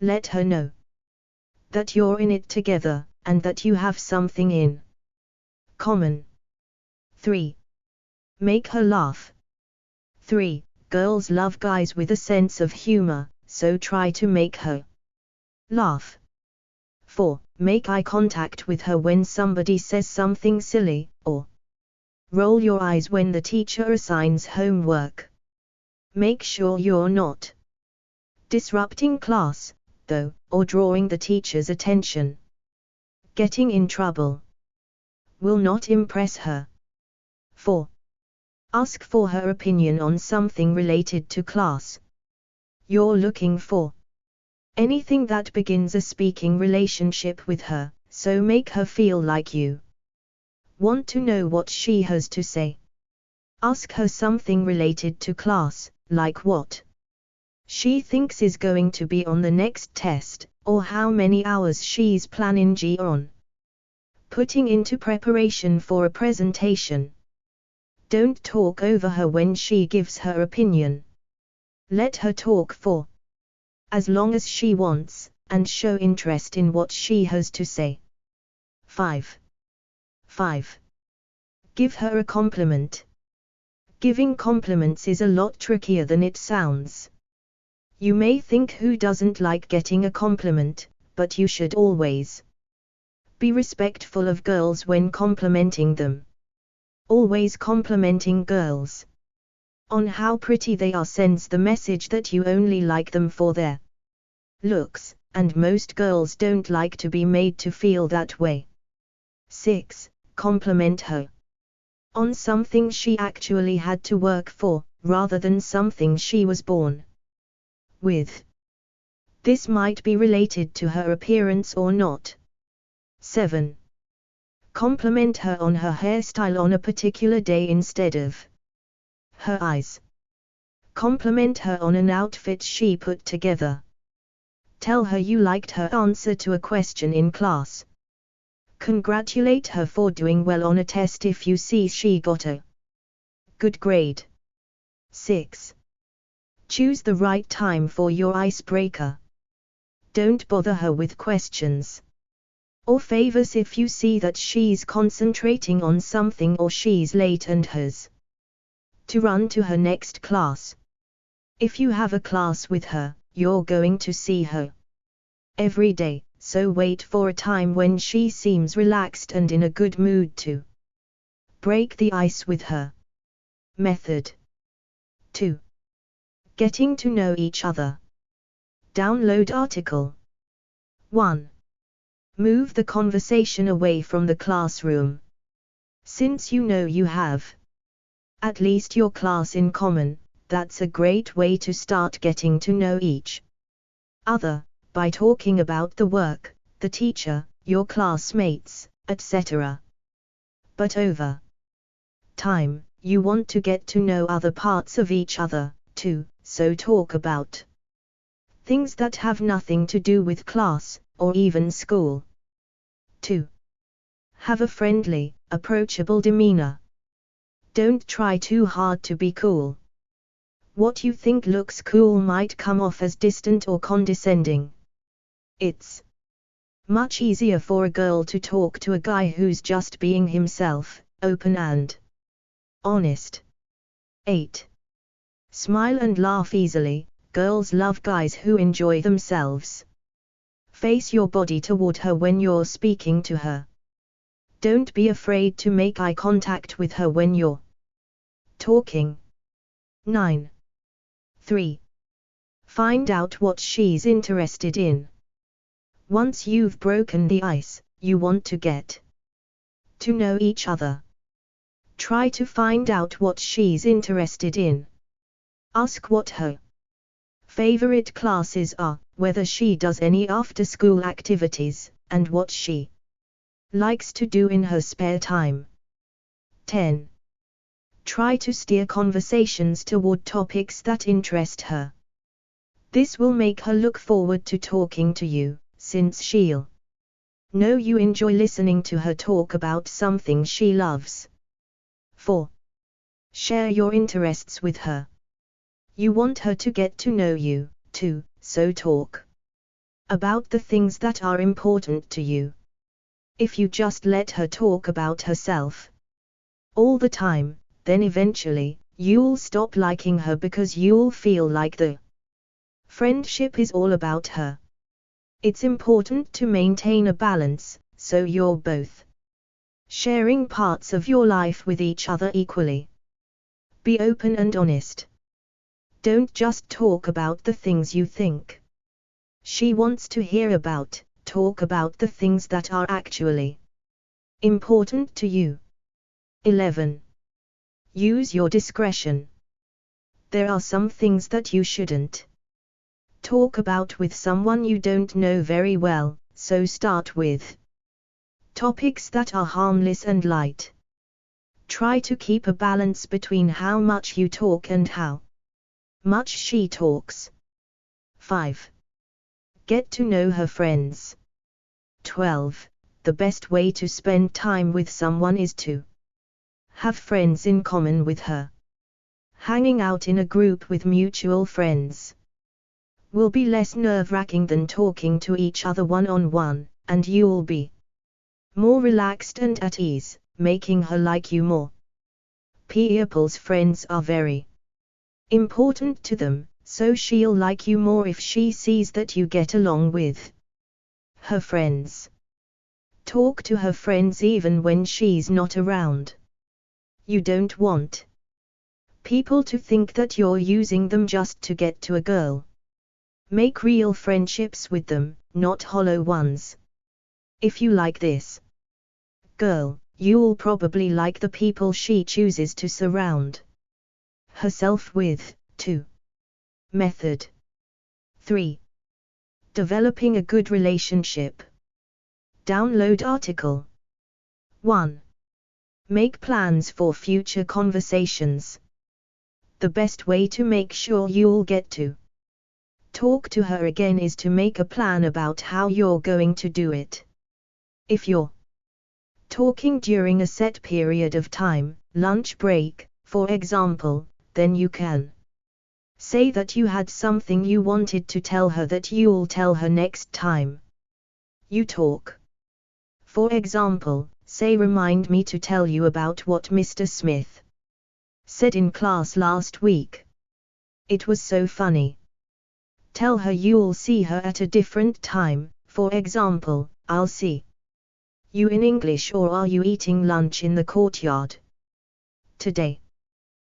Let her know that you're in it together, and that you have something in common. 3. Make her laugh. 3. Girls love guys with a sense of humor, so try to make her laugh. 4. Make eye contact with her when somebody says something silly, or roll your eyes when the teacher assigns homework. Make sure you're not disrupting class, though, or drawing the teacher's attention. Getting in trouble will not impress her. 4. Ask for her opinion on something related to class you're looking for. Anything that begins a speaking relationship with her, so make her feel like you want to know what she has to say. Ask her something related to class, like what she thinks is going to be on the next test, or how many hours she's planning on putting into preparation for a presentation. Don't talk over her when she gives her opinion. Let her talk for as long as she wants, and show interest in what she has to say. 5. Give her a compliment. Giving compliments is a lot trickier than it sounds. You may think, who doesn't like getting a compliment, but you should always be respectful of girls when complimenting them. Always complimenting girls on how pretty they are sends the message that you only like them for their looks, and most girls don't like to be made to feel that way. 6. Compliment her on something she actually had to work for, rather than something she was born with. This might be related to her appearance or not. 7. Compliment her on her hairstyle on a particular day instead of her eyes. Compliment her on an outfit she put together. Tell her you liked her answer to a question in class. Congratulate her for doing well on a test if you see she got a good grade. 6. Choose the right time for your icebreaker. Don't bother her with questions or favors if you see that she's concentrating on something or she's late and has to run to her next class. If you have a class with her, you're going to see her every day, so wait for a time when she seems relaxed and in a good mood to break the ice with her. Method 2. Getting to know each other. Download article. 1. Move the conversation away from the classroom. Since you know you have at least your class in common, that's a great way to start getting to know each other, by talking about the work, the teacher, your classmates, etc. But over time, you want to get to know other parts of each other, too, so talk about things that have nothing to do with class, or even school. 2. Have a friendly, approachable demeanor. Don't try too hard to be cool. What you think looks cool might come off as distant or condescending. It's much easier for a girl to talk to a guy who's just being himself, open and honest. 8. Smile and laugh easily. Girls love guys who enjoy themselves. Face your body toward her when you're speaking to her. Don't be afraid to make eye contact with her when you're talking. 9. 3. Find out what she's interested in. Once you've broken the ice, you want to get to know each other. Try to find out what she's interested in. Ask what her favorite classes are, whether she does any after-school activities, and what she likes to do in her spare time. 10. Try to steer conversations toward topics that interest her. This will make her look forward to talking to you, since she'll know you enjoy listening to her talk about something she loves. 4. Share your interests with her. You want her to get to know you, too, so talk about the things that are important to you. If you just let her talk about herself all the time, then eventually, you'll stop liking her because you'll feel like the friendship is all about her. It's important to maintain a balance, so you're both sharing parts of your life with each other equally. Be open and honest. Don't just talk about the things you think she wants to hear about, talk about the things that are actually important to you. 11. Use your discretion. There are some things that you shouldn't talk about with someone you don't know very well, so start with topics that are harmless and light. Try to keep a balance between how much you talk and how much she talks. 5. Get to know her friends. 12. The best way to spend time with someone is to have friends in common with her. Hanging out in a group with mutual friends will be less nerve-wracking than talking to each other one-on-one, and you'll be more relaxed and at ease, making her like you more. People's friends are very important to them, so she'll like you more if she sees that you get along with her friends. Talk to her friends even when she's not around. You don't want people to think that you're using them just to get to a girl. Make real friendships with them, not hollow ones. If you like this girl, you'll probably like the people she chooses to surround herself with, too. Method 3. Developing a good relationship. Download article 1. Make plans for future conversations. The best way to make sure you'll get to talk to her again is to make a plan about how you're going to do it. If you're talking during a set period of time, lunch break, for example, then you can say that you had something you wanted to tell her that you'll tell her next time you talk. For example, say, remind me to tell you about what Mr. Smith said in class last week. It was so funny. Tell her you'll see her at a different time, for example, I'll see you in English, or are you eating lunch in the courtyard today?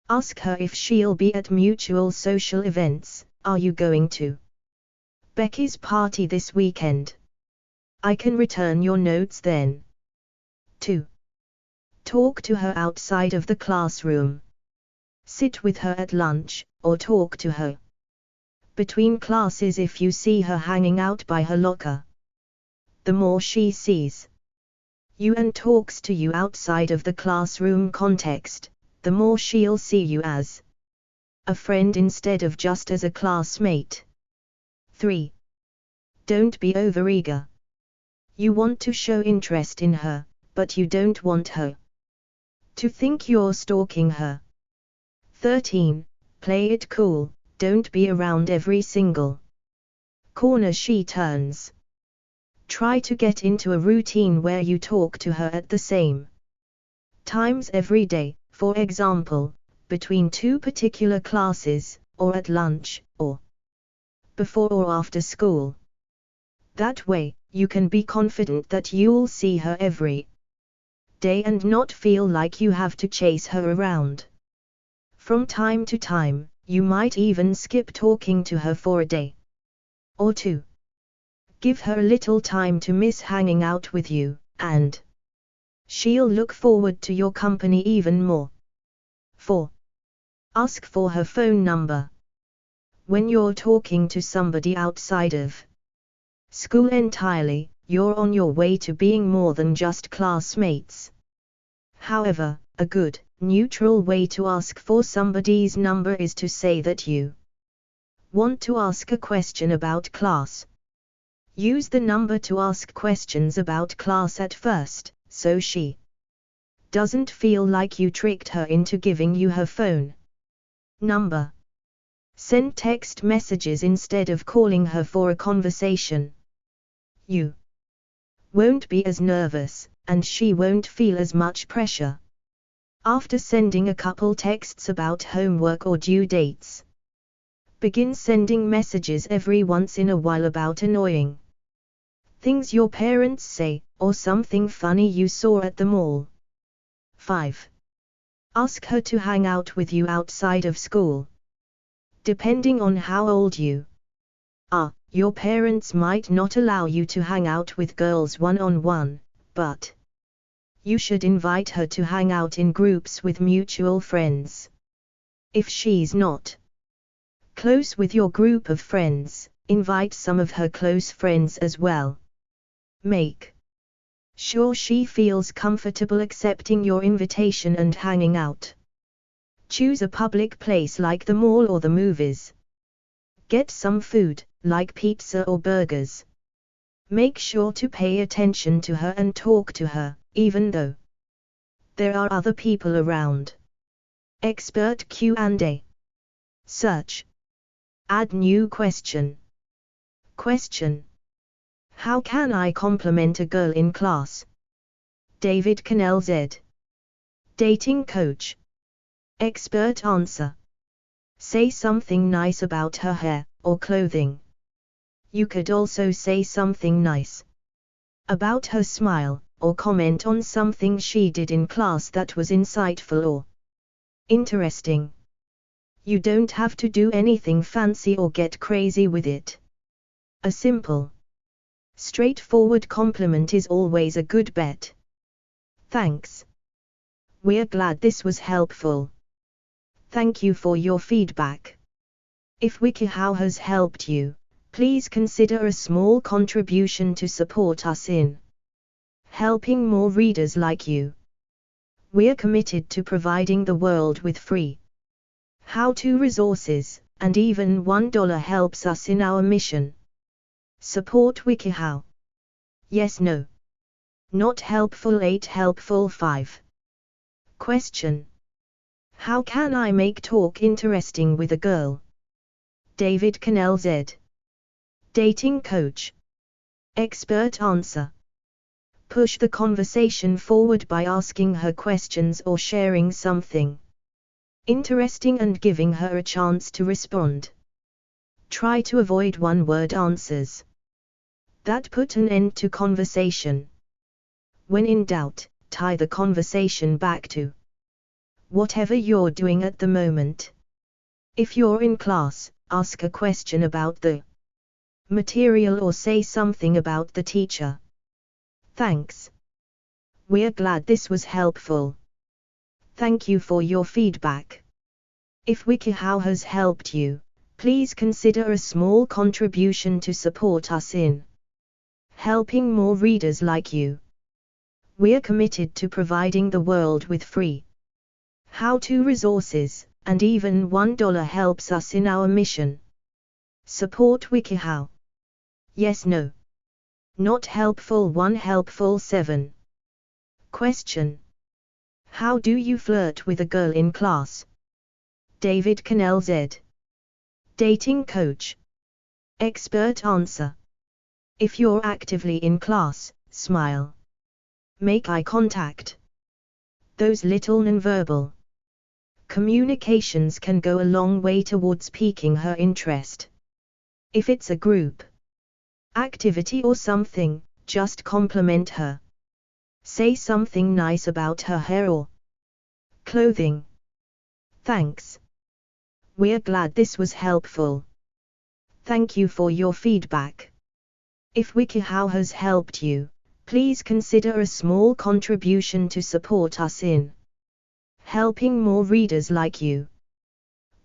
Ask her if she'll be at mutual social events. Are you going to Becky's party this weekend? I can return your notes then. 2. Talk to her outside of the classroom. Sit with her at lunch, or talk to her between classes if you see her hanging out by her locker. The more she sees you and talks to you outside of the classroom context, the more she'll see you as a friend instead of just as a classmate. 3. Don't be overeager. You want to show interest in her, but you don't want her to think you're stalking her. 13. Play it cool, don't be around every single corner she turns. Try to get into a routine where you talk to her at the same times every day, for example, between 2 particular classes, or at lunch, or before or after school. That way, you can be confident that you'll see her every day and not feel like you have to chase her around. From time to time, you might even skip talking to her for a day or 2. Give her a little time to miss hanging out with you, and she'll look forward to your company even more. 4. Ask for her phone number. When you're talking to somebody outside of school entirely, you're on your way to being more than just classmates. However, a good, neutral way to ask for somebody's number is to say that you want to ask a question about class. Use the number to ask questions about class at first, so she doesn't feel like you tricked her into giving you her phone number. Send text messages instead of calling her for a conversation. You won't be as nervous, and she won't feel as much pressure after sending a couple texts about homework or due dates. Begin sending messages every once in a while about annoying things your parents say, or something funny you saw at the mall. 5. Ask her to hang out with you outside of school. Depending on how old you are, your parents might not allow you to hang out with girls one-on-one, but you should invite her to hang out in groups with mutual friends. If she's not close with your group of friends, invite some of her close friends as well. Make sure she feels comfortable accepting your invitation and hanging out. Choose a public place like the mall or the movies. Get some food, like pizza or burgers. Make sure to pay attention to her and talk to her, even though there are other people around. Expert Q&A. Search. Add new question. Question. How can I compliment a girl in class? David Cannell Z. Dating coach. Expert answer. Say something nice about her hair or clothing. You could also say something nice about her smile, or comment on something she did in class that was insightful or interesting. You don't have to do anything fancy or get crazy with it. A simple, straightforward compliment is always a good bet. Thanks. We're glad this was helpful. Thank you for your feedback. If WikiHow has helped you, please consider a small contribution to support us in helping more readers like you. We're committed to providing the world with free how-to resources, and even $1 helps us in our mission. Support WikiHow. Yes, no. Not helpful 8, helpful 5. Question. How can I make talk interesting with a girl? David Cannell Z. Dating coach. Expert answer. Push the conversation forward by asking her questions or sharing something interesting and giving her a chance to respond. Try to avoid one-word answers that put an end to conversation. When in doubt, tie the conversation back to whatever you're doing at the moment. If you're in class, ask a question about the material or say something about the teacher. Thanks. We're glad this was helpful. Thank you for your feedback. If WikiHow has helped you, please consider a small contribution to support us in helping more readers like you. We're committed to providing the world with free how-to resources, and even $1 helps us in our mission. Support WikiHow. Yes, no. Not helpful 1, helpful 7. Question. How do you flirt with a girl in class? David Cannell Z. Dating coach. Expert answer. If you're actively in class, smile. Make eye contact. Those little nonverbal communications can go a long way towards piquing her interest. If it's a group activity or something, just compliment her. Say something nice about her hair or clothing. Thanks. We're glad this was helpful. Thank you for your feedback. If WikiHow has helped you, please consider a small contribution to support us in helping more readers like you.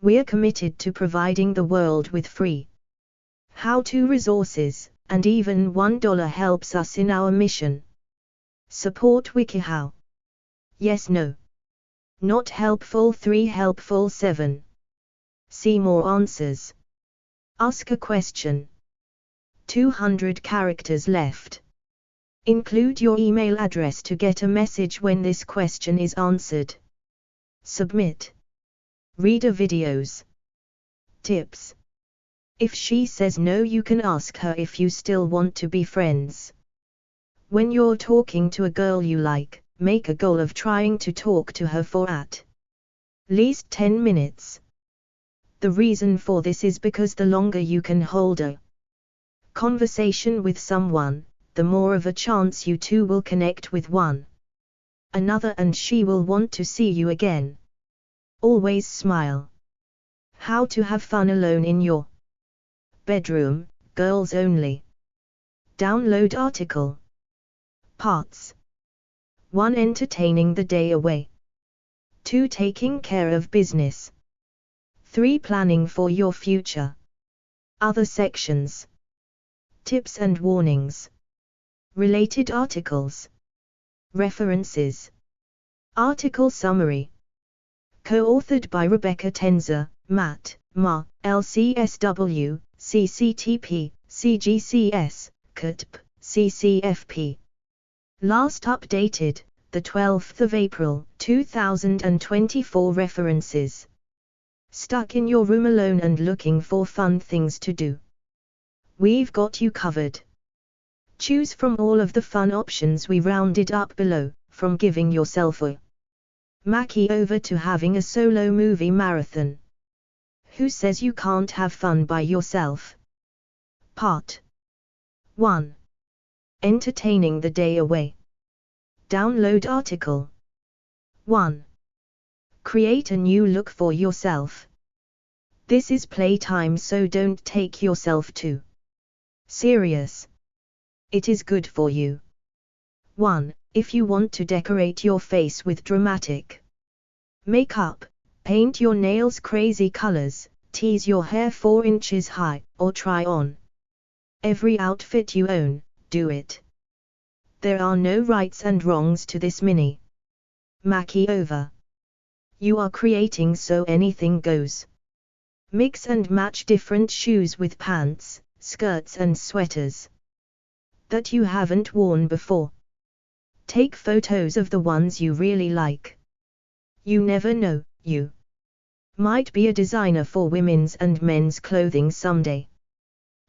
We're committed to providing the world with free how-to resources, and even $1 helps us in our mission. Support WikiHow. Yes, no. Not helpful 3, helpful 7. See more answers. Ask a question. 200 characters left. Include your email address to get a message when this question is answered. Submit. Reader videos. Tips. If she says no, you can ask her if you still want to be friends. When you're talking to a girl you like, make a goal of trying to talk to her for at least 10 minutes. The reason for this is because the longer you can hold a conversation with someone, the more of a chance you two will connect with one another and she will want to see you again. Always smile. How to have fun alone in your bedroom, girls only. Download article. Parts. 1. Entertaining the day away. 2. Taking care of business. 3. Planning for your future. Other sections. Tips and warnings. Related articles. References. Article summary. Co-authored by Rebecca Tenzer, Matt, Ma, LCSW, CCTP, CGCS, CUTP, CCFP. Last updated, the 12th of April, 2024. References. Stuck in your room alone and looking for fun things to do? We've got you covered. Choose from all of the fun options we rounded up below, from giving yourself a makeover to having a solo movie marathon. Who says you can't have fun by yourself? Part 1. Entertaining the day away. Download article. 1. Create a new look for yourself. This is playtime, so don't take yourself too serious. It is good for you. 1. If you want to decorate your face with dramatic makeup, paint your nails crazy colors, tease your hair 4 inches high, or try on every outfit you own, do it. There are no rights and wrongs to this mini makeover. You are creating, so anything goes. Mix and match different shoes with pants, skirts and sweaters that you haven't worn before. Take photos of the ones you really like. You never know, you might be a designer for women's and men's clothing someday.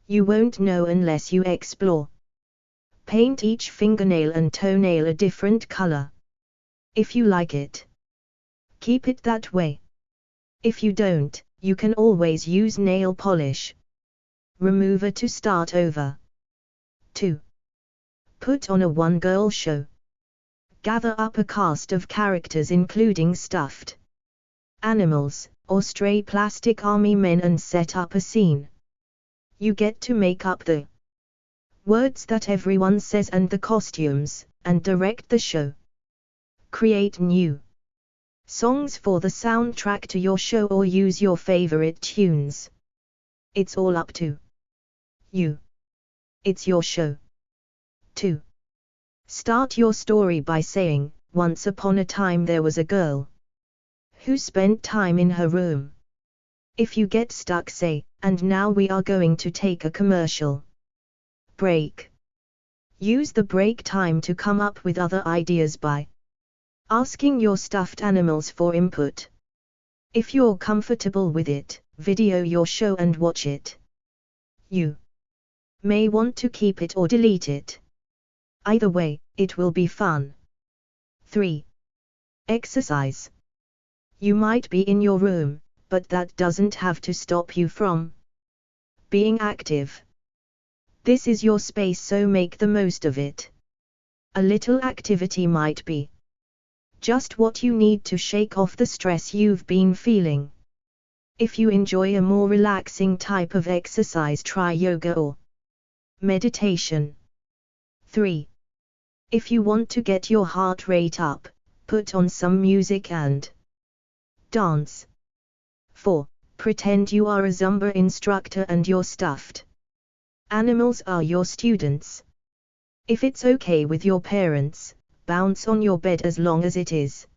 You won't know unless you explore. Paint each fingernail and toenail a different color. If you like it, keep it that way. If you don't, you can always use nail polish remover to start over. 2. Put on a one-girl show. Gather up a cast of characters including stuffed animals, or stray plastic army men and set up a scene. You get to make up the words that everyone says and the costumes, and direct the show. Create new songs for the soundtrack to your show or use your favorite tunes. It's all up to you. It's your show. 2. Start your story by saying, once upon a time there was a girl who spent time in her room. If you get stuck, say, and now we are going to take a commercial break. Use the break time to come up with other ideas by asking your stuffed animals for input. If you're comfortable with it, video your show and watch it. You may want to keep it or delete it. Either way, it will be fun. 3. Exercise. You might be in your room, but that doesn't have to stop you from being active. This is your space, so make the most of it. A little activity might be just what you need to shake off the stress you've been feeling. If you enjoy a more relaxing type of exercise, try yoga or meditation. 3. If you want to get your heart rate up, put on some music and dance. 4. Pretend you are a Zumba instructor and your stuffed animals are your students. If it's okay with your parents, bounce on your bed as long as it is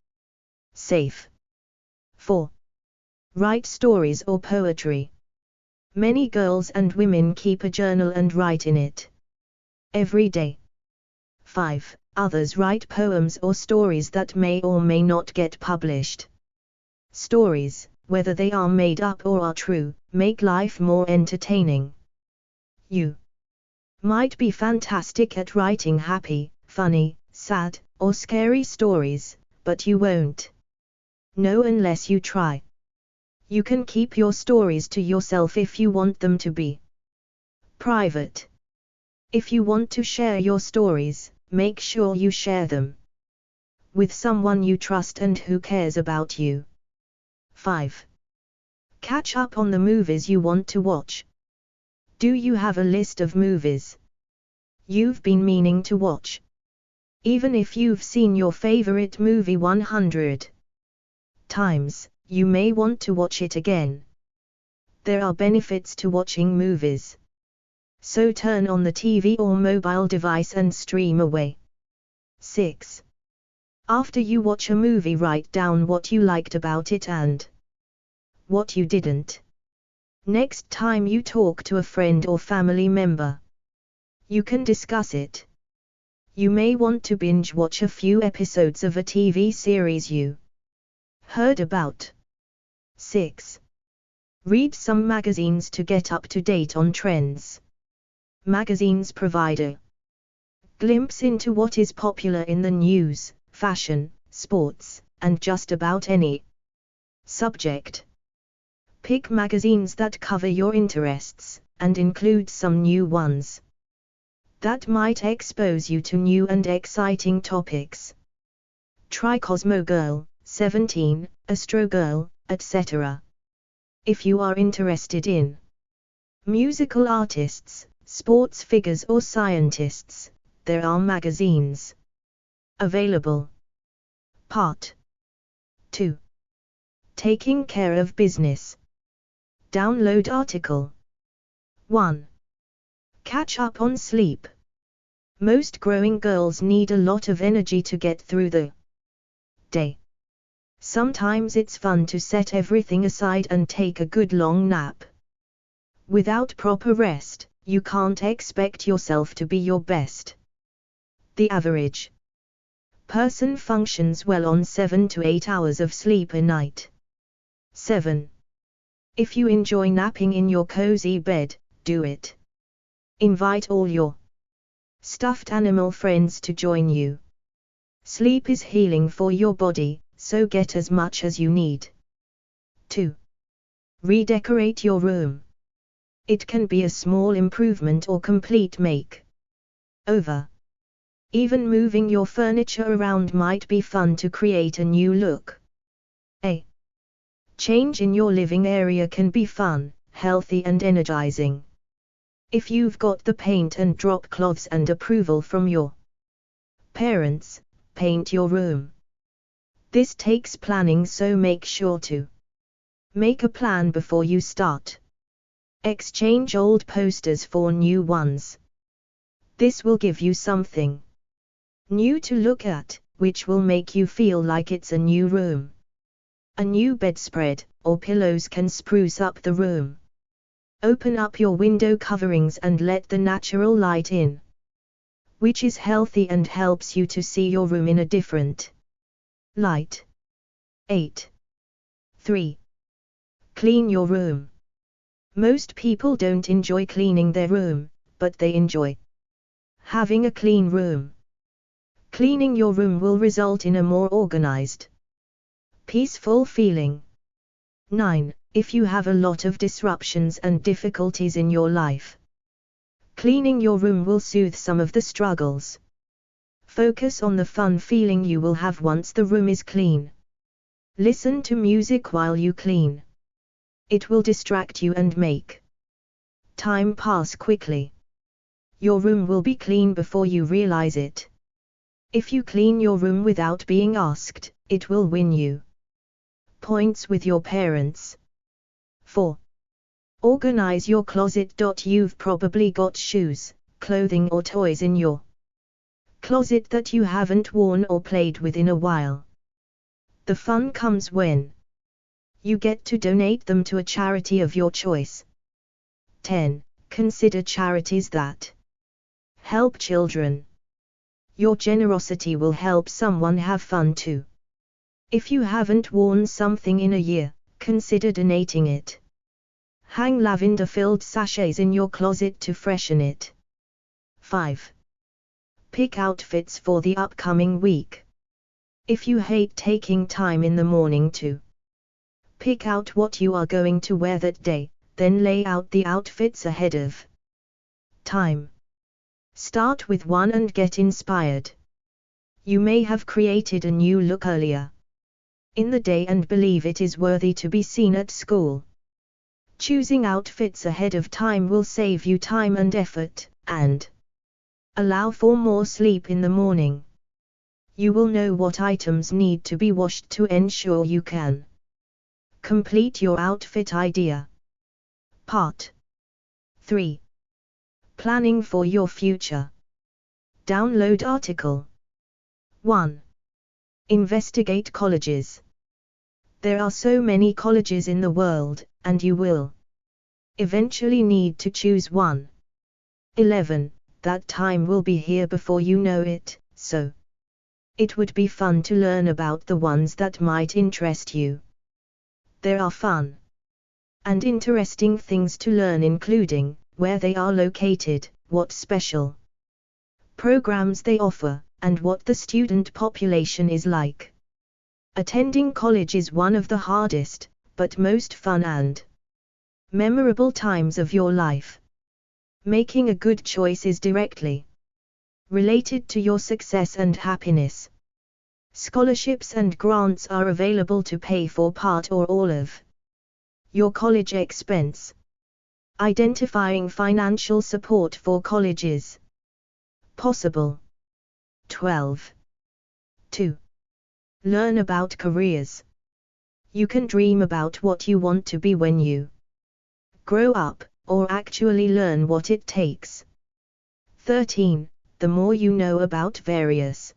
safe. 4. Write stories or poetry. Many girls and women keep a journal and write in it every day. 5. Others write poems or stories that may or may not get published. Stories, whether they are made up or are true, make life more entertaining. You might be fantastic at writing happy, funny, sad, or scary stories, but you won't know unless you try. You can keep your stories to yourself if you want them to be private. If you want to share your stories, make sure you share them with someone you trust and who cares about you. 5. Catch up on the movies you want to watch. Do you have a list of movies you've been meaning to watch? Even if you've seen your favorite movie 100 times, you may want to watch it again. There are benefits to watching movies. So turn on the TV or mobile device and stream away. 6. After you watch a movie, write down what you liked about it and what you didn't. Next time you talk to a friend or family member, you can discuss it. You may want to binge watch a few episodes of a TV series you heard about. 6. Read some magazines to get up to date on trends. Magazines provide a glimpse into what is popular in the news, fashion, sports, and just about any subject. Pick magazines that cover your interests, and include some new ones that might expose you to new and exciting topics. Try Cosmo Girl, 17, Astro Girl, etc. If you are interested in musical artists, sports figures or scientists, there are magazines available. Part 2. Taking care of business. Download article 1. Catch up on sleep. Most growing girls need a lot of energy to get through the day. Sometimes it's fun to set everything aside and take a good long nap. Without proper rest, you can't expect yourself to be your best. The average person functions well on 7 to 8 hours of sleep a night. 7. If you enjoy napping in your cozy bed, do it. Invite all your stuffed animal friends to join you. Sleep is healing for your body, so get as much as you need. 2. Redecorate your room. It can be a small improvement or complete make over. Even moving your furniture around might be fun to create a new look. A change in your living area can be fun, healthy and energizing. If you've got the paint and drop cloths and approval from your parents, paint your room. This takes planning, so make sure to make a plan before you start. Exchange old posters for new ones. This will give you something new to look at, which will make you feel like it's a new room. A new bedspread or pillows can spruce up the room. Open up your window coverings and let the natural light in, which is healthy and helps you to see your room in a different light. 8. 3. Clean your room. Most people don't enjoy cleaning their room, but they enjoy having a clean room. Cleaning your room will result in a more organized, peaceful feeling. 9. If you have a lot of disruptions and difficulties in your life, cleaning your room will soothe some of the struggles. Focus on the fun feeling you will have once the room is clean. Listen to music while you clean. It will distract you and make time pass quickly. Your room will be clean before you realize it. If you clean your room without being asked, it will win you points with your parents. 4. Organize your closet. You've probably got shoes, clothing or toys in your closet that you haven't worn or played with in a while. The fun comes when you get to donate them to a charity of your choice. 10. Consider charities that help children. Your generosity will help someone have fun too. If you haven't worn something in a year, consider donating it. Hang lavender-filled sachets in your closet to freshen it. 5. Pick outfits for the upcoming week. If you hate taking time in the morning to pick out what you are going to wear that day, then lay out the outfits ahead of time. Start with one and get inspired. You may have created a new look earlier in the day and believe it is worthy to be seen at school. Choosing outfits ahead of time will save you time and effort, and allow for more sleep in the morning. You will know what items need to be washed to ensure you can complete your outfit idea. Part 3. Planning for your future. Download article 1. Investigate colleges. There are so many colleges in the world, and you will Eventually need to choose one. 11. That time will be here before you know it, so it would be fun to learn about the ones that might interest you. There are fun and interesting things to learn, including where they are located, what special programs they offer, and what the student population is like. Attending college is one of the hardest, but most fun and memorable times of your life. Making a good choice is directly related to your success and happiness. Scholarships and grants are available to pay for part or all of your college expense. Identifying financial support for college is possible. 12. 2. Learn about careers. You can dream about what you want to be when you grow up, or actually learn what it takes. 13. The more you know about various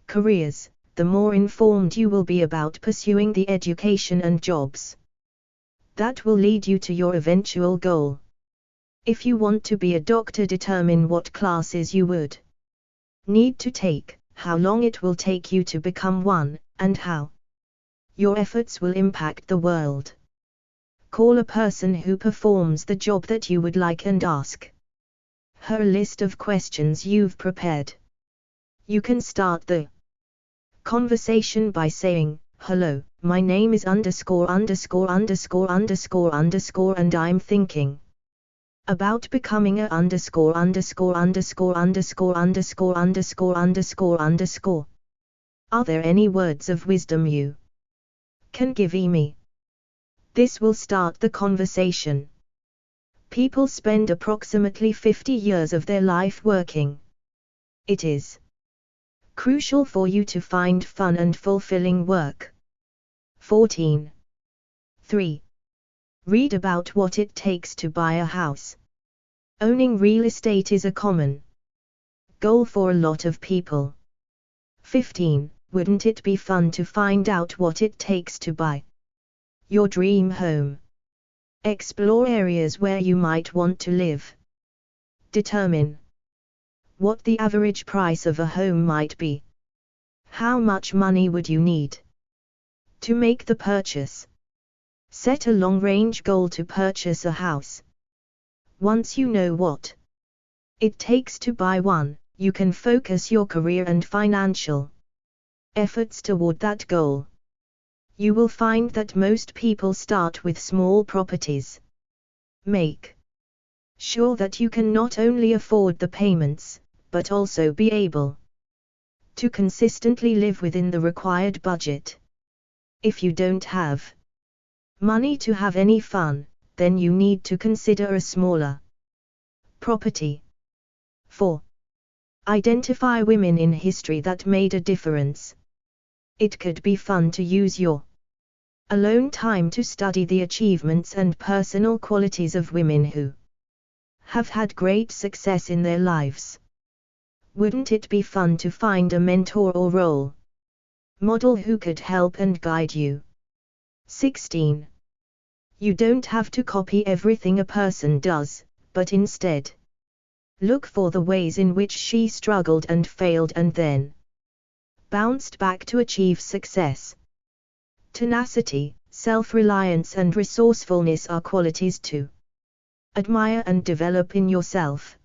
careers, the more informed you will be about pursuing the education and jobs that will lead you to your eventual goal. If you want to be a doctor, determine what classes you would need to take, how long it will take you to become one, and how your efforts will impact the world. Call a person who performs the job that you would like and ask her a list of questions you've prepared. You can start the conversation by saying, "Hello, my name is underscore underscore underscore underscore underscore and I'm thinking about becoming a underscore underscore underscore underscore underscore underscore underscore underscore. Are there any words of wisdom you can give me?" This will start the conversation. People spend approximately 50 years of their life working. It is crucial for you to find fun and fulfilling work. 14. 3. Read about what it takes to buy a house. Owning real estate is a common goal for a lot of people. 15. Wouldn't it be fun to find out what it takes to buy your dream home? Explore areas where you might want to live. Determine what the average price of a home might be. How much money would you need to make the purchase? Set a long-range goal to purchase a house. Once you know what it takes to buy one, you can focus your career and financial efforts toward that goal. You will find that most people start with small properties. Make sure that you can not only afford the payments, but also be able to consistently live within the required budget. If you don't have money to have any fun, then you need to consider a smaller property. 4. Identify women in history that made a difference. It could be fun to use your alone time to study the achievements and personal qualities of women who have had great success in their lives. Wouldn't it be fun to find a mentor or role model who could help and guide you? 16. You don't have to copy everything a person does, but instead look for the ways in which she struggled and failed and then bounced back to achieve success. Tenacity, self-reliance and resourcefulness are qualities to admire and develop in yourself.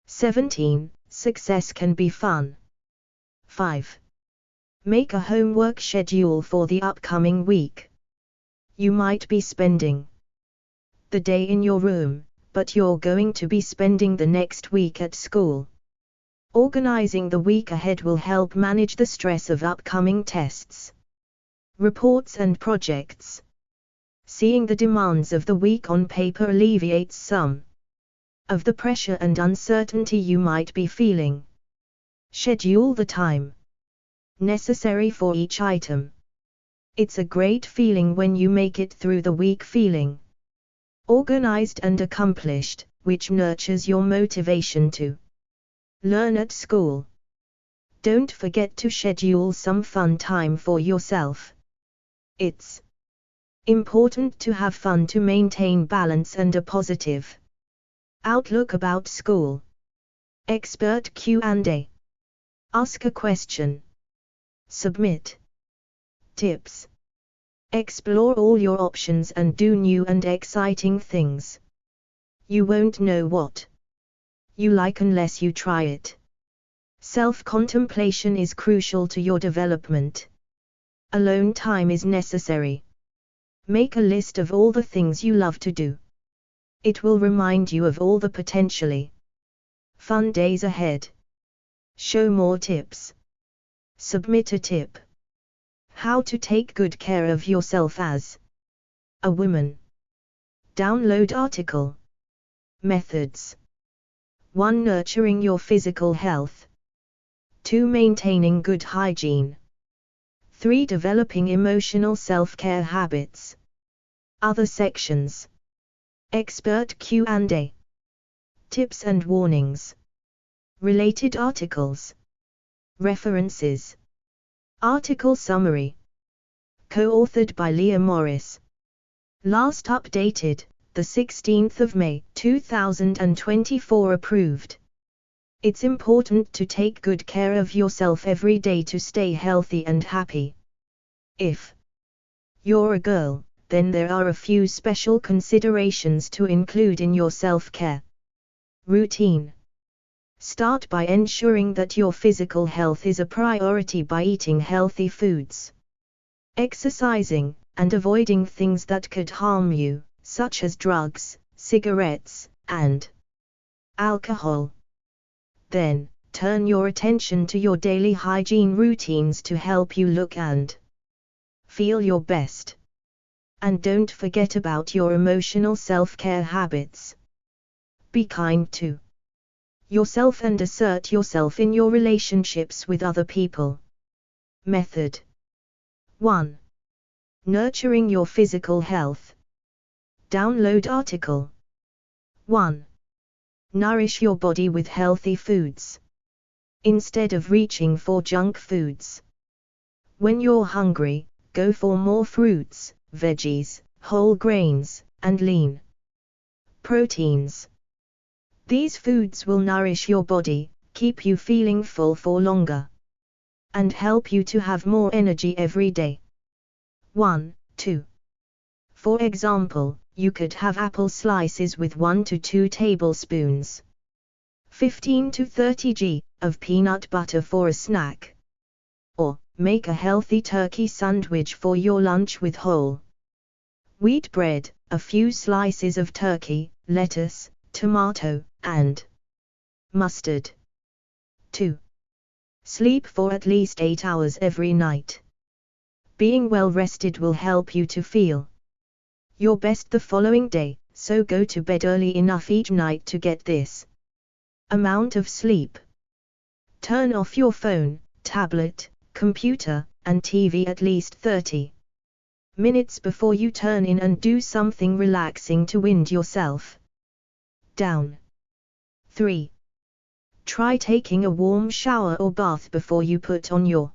17. Success can be fun. 5. Make a homework schedule for the upcoming week. You might be spending the day in your room, but you're going to be spending the next week at school. Organizing the week ahead will help manage the stress of upcoming tests, reports and projects. Seeing the demands of the week on paper alleviates some of the pressure and uncertainty you might be feeling. Schedule the time necessary for each item. It's a great feeling when you make it through the week feeling organized and accomplished, which nurtures your motivation to learn at school. Don't forget to schedule some fun time for yourself. It's Important to have fun to maintain balance and a positive outlook about school. Expert Q&A. Ask a question. Submit tips. Explore all your options and do new and exciting things. You won't know what you like unless you try it. Self-contemplation is crucial to your development. Alone time is necessary. Make a list of all the things you love to do. It will remind you of all the potentially fun days ahead. Show more tips. Submit a tip. How to take good care of yourself as a woman. Download article. Methods. 1. Nurturing your physical health. 2. Maintaining good hygiene. 3. Developing emotional self-care habits. Other sections. Expert Q&A. Tips and warnings. Related articles. References. Article summary. Co-authored by Leah Morris. Last updated, the 16th of May, 2024. Approved. It's important to take good care of yourself every day to stay healthy and happy. If you're a girl, then there are a few special considerations to include in your self-care routine. Start by ensuring that your physical health is a priority by eating healthy foods, exercising, and avoiding things that could harm you, such as drugs, cigarettes, and alcohol. Then, turn your attention to your daily hygiene routines to help you look and feel your best. And don't forget about your emotional self-care habits. Be kind to yourself and assert yourself in your relationships with other people. Method 1. Nurturing your physical health. Download article. 1. Nourish your body with healthy foods, instead of reaching for junk foods. When you're hungry, go for more fruits, veggies, whole grains, and lean proteins. These foods will nourish your body, keep you feeling full for longer, and help you to have more energy every day. 1, 2. For example, you could have apple slices with 1 to 2 tablespoons, 15 to 30 g, of peanut butter for a snack. Or, make a healthy turkey sandwich for your lunch with whole wheat bread, a few slices of turkey, lettuce, tomato, and mustard. 2. Sleep for at least 8 hours every night. Being well rested will help you to feel your best the following day, so go to bed early enough each night to get this amount of sleep. Turn off your phone, tablet, computer, and TV at least 30 minutes before you turn in and do something relaxing to wind yourself down. 3. Try taking a warm shower or bath before you put on your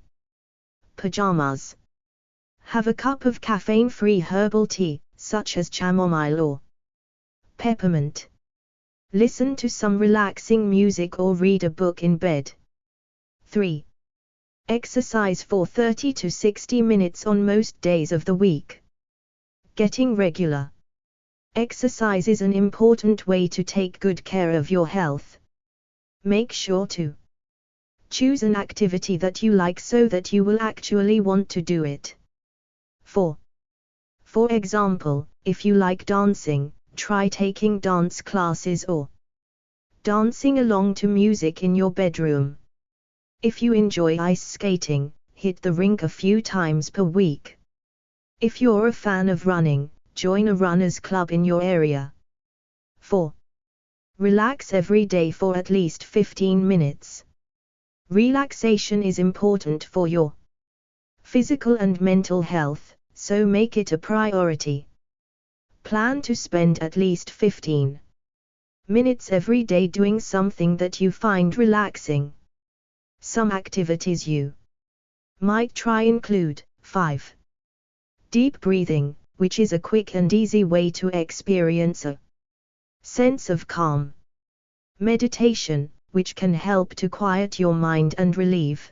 pajamas. Have a cup of caffeine-free herbal tea, such as chamomile or peppermint. Listen to some relaxing music or read a book in bed. 3. Exercise for 30 to 60 minutes on most days of the week. Getting regular exercise is an important way to take good care of your health. Make sure to choose an activity that you like so that you will actually want to do it. 4. For example, if you like dancing, try taking dance classes or dancing along to music in your bedroom. If you enjoy ice skating, hit the rink a few times per week. If you're a fan of running, join a runners club in your area. 4. Relax every day for at least 15 minutes. Relaxation is important for your physical and mental health, so make it a priority. Plan to spend at least 15 minutes every day doing something that you find relaxing. Some activities you might try include 5. Deep breathing, which is a quick and easy way to experience a sense of calm. Meditation, which can help to quiet your mind and relieve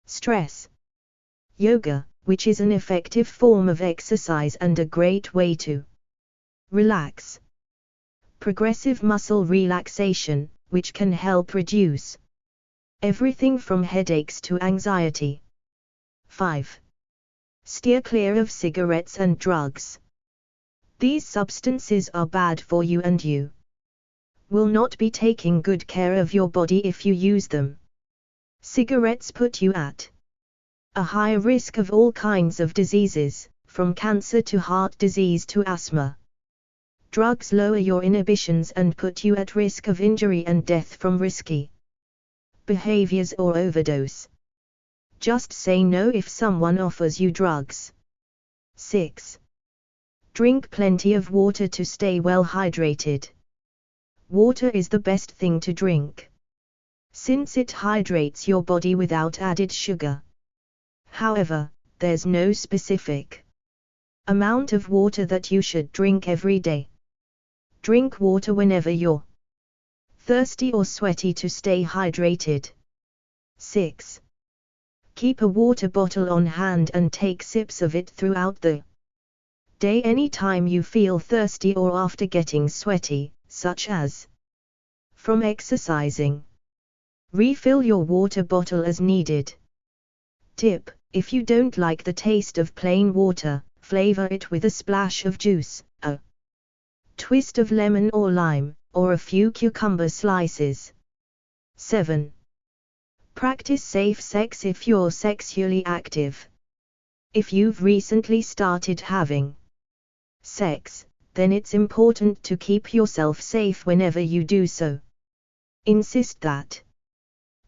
stress. Yoga, which is an effective form of exercise and a great way to relax. Progressive muscle relaxation, which can help reduce everything from headaches to anxiety. 5. Steer clear of cigarettes and drugs. These substances are bad for you and you will not be taking good care of your body if you use them. Cigarettes put you at a higher risk of all kinds of diseases, from cancer to heart disease to asthma. Drugs lower your inhibitions and put you at risk of injury and death from risky behaviors or overdose. Just say no if someone offers you drugs. 6. Drink plenty of water to stay well hydrated. Water is the best thing to drink, since it hydrates your body without added sugar. However, there's no specific amount of water that you should drink every day. Drink water whenever you're thirsty or sweaty to stay hydrated. 6. Keep a water bottle on hand and take sips of it throughout the day anytime you feel thirsty or after getting sweaty, such as from exercising. Refill your water bottle as needed. Tip: if you don't like the taste of plain water, flavor it with a splash of juice, a twist of lemon or lime, or a few cucumber slices. 7. Practice safe sex if you're sexually active. If you've recently started having sex, then it's important to keep yourself safe whenever you do so. Insist that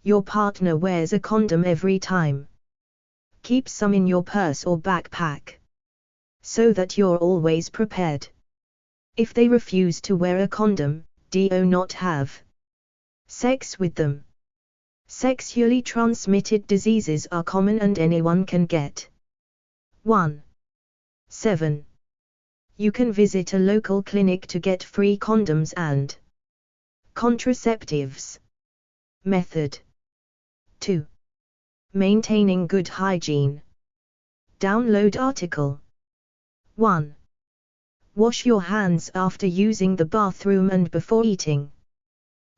your partner wears a condom every time. Keep some in your purse or backpack, so that you're always prepared. If they refuse to wear a condom, do not have sex with them. Sexually transmitted diseases are common and anyone can get one. 7. You can visit a local clinic to get free condoms and contraceptives. Method 2. Maintaining good hygiene. Download article 1. Wash your hands after using the bathroom and before eating.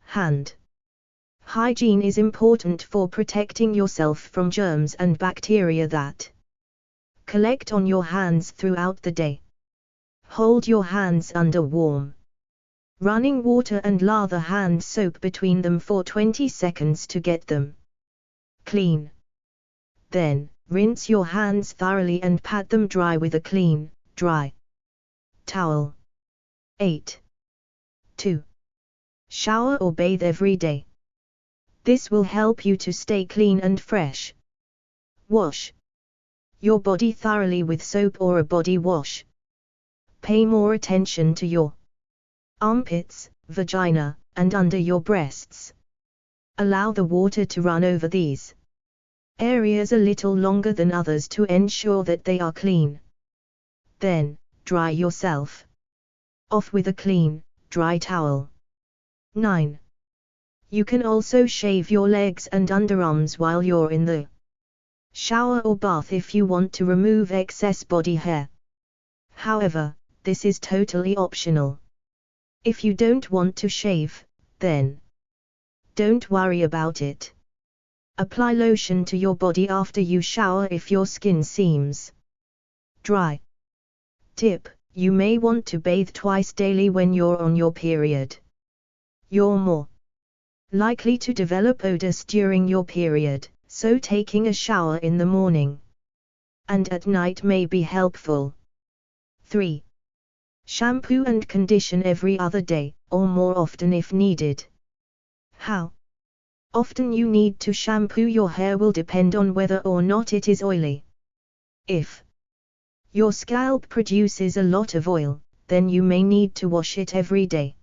Hand hygiene is important for protecting yourself from germs and bacteria that collect on your hands throughout the day. Hold your hands under warm running water and lather hand soap between them for 20 seconds to get them clean. Then, rinse your hands thoroughly and pat them dry with a clean, dry towel. 8. 2. Shower or bathe every day. This will help you to stay clean and fresh. Wash your body thoroughly with soap or a body wash. Pay more attention to your armpits, vagina, and under your breasts. Allow the water to run over these areas a little longer than others to ensure that they are clean. Then, dry yourself off with a clean, dry towel. 9. You can also shave your legs and underarms while you're in the shower or bath if you want to remove excess body hair. However, this is totally optional. If you don't want to shave, then don't worry about it. Apply lotion to your body after you shower if your skin seems dry. Tip: you may want to bathe twice daily when you're on your period. You're more likely to develop odors during your period, so taking a shower in the morning and at night may be helpful. 3. Shampoo and condition every other day, or more often if needed. How often you need to shampoo your hair will depend on whether or not it is oily. If your scalp produces a lot of oil, then you may need to wash it every day.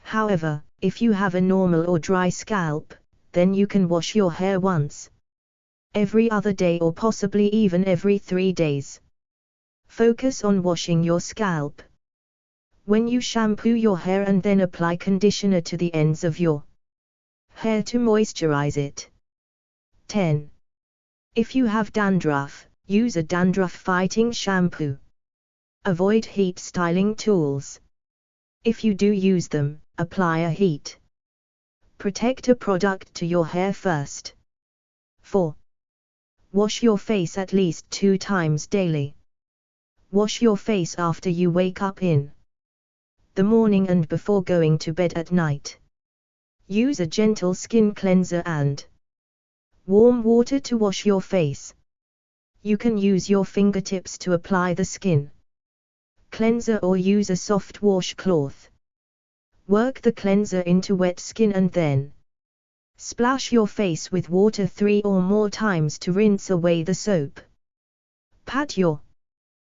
However, if you have a normal or dry scalp, then you can wash your hair once every other day or possibly even every 3 days. Focus on washing your scalp. When you shampoo your hair and then apply conditioner to the ends of your hair to moisturize it. 10. If you have dandruff, use a dandruff-fighting shampoo. Avoid heat styling tools. If you do use them, apply a heat protector product to your hair first. 4. Wash your face at least 2 times daily. Wash your face after you wake up in the morning and before going to bed at night. Use a gentle skin cleanser and warm water to wash your face. You can use your fingertips to apply the skin cleanser or use a soft washcloth. Work the cleanser into wet skin and then splash your face with water 3 or more times to rinse away the soap. Pat your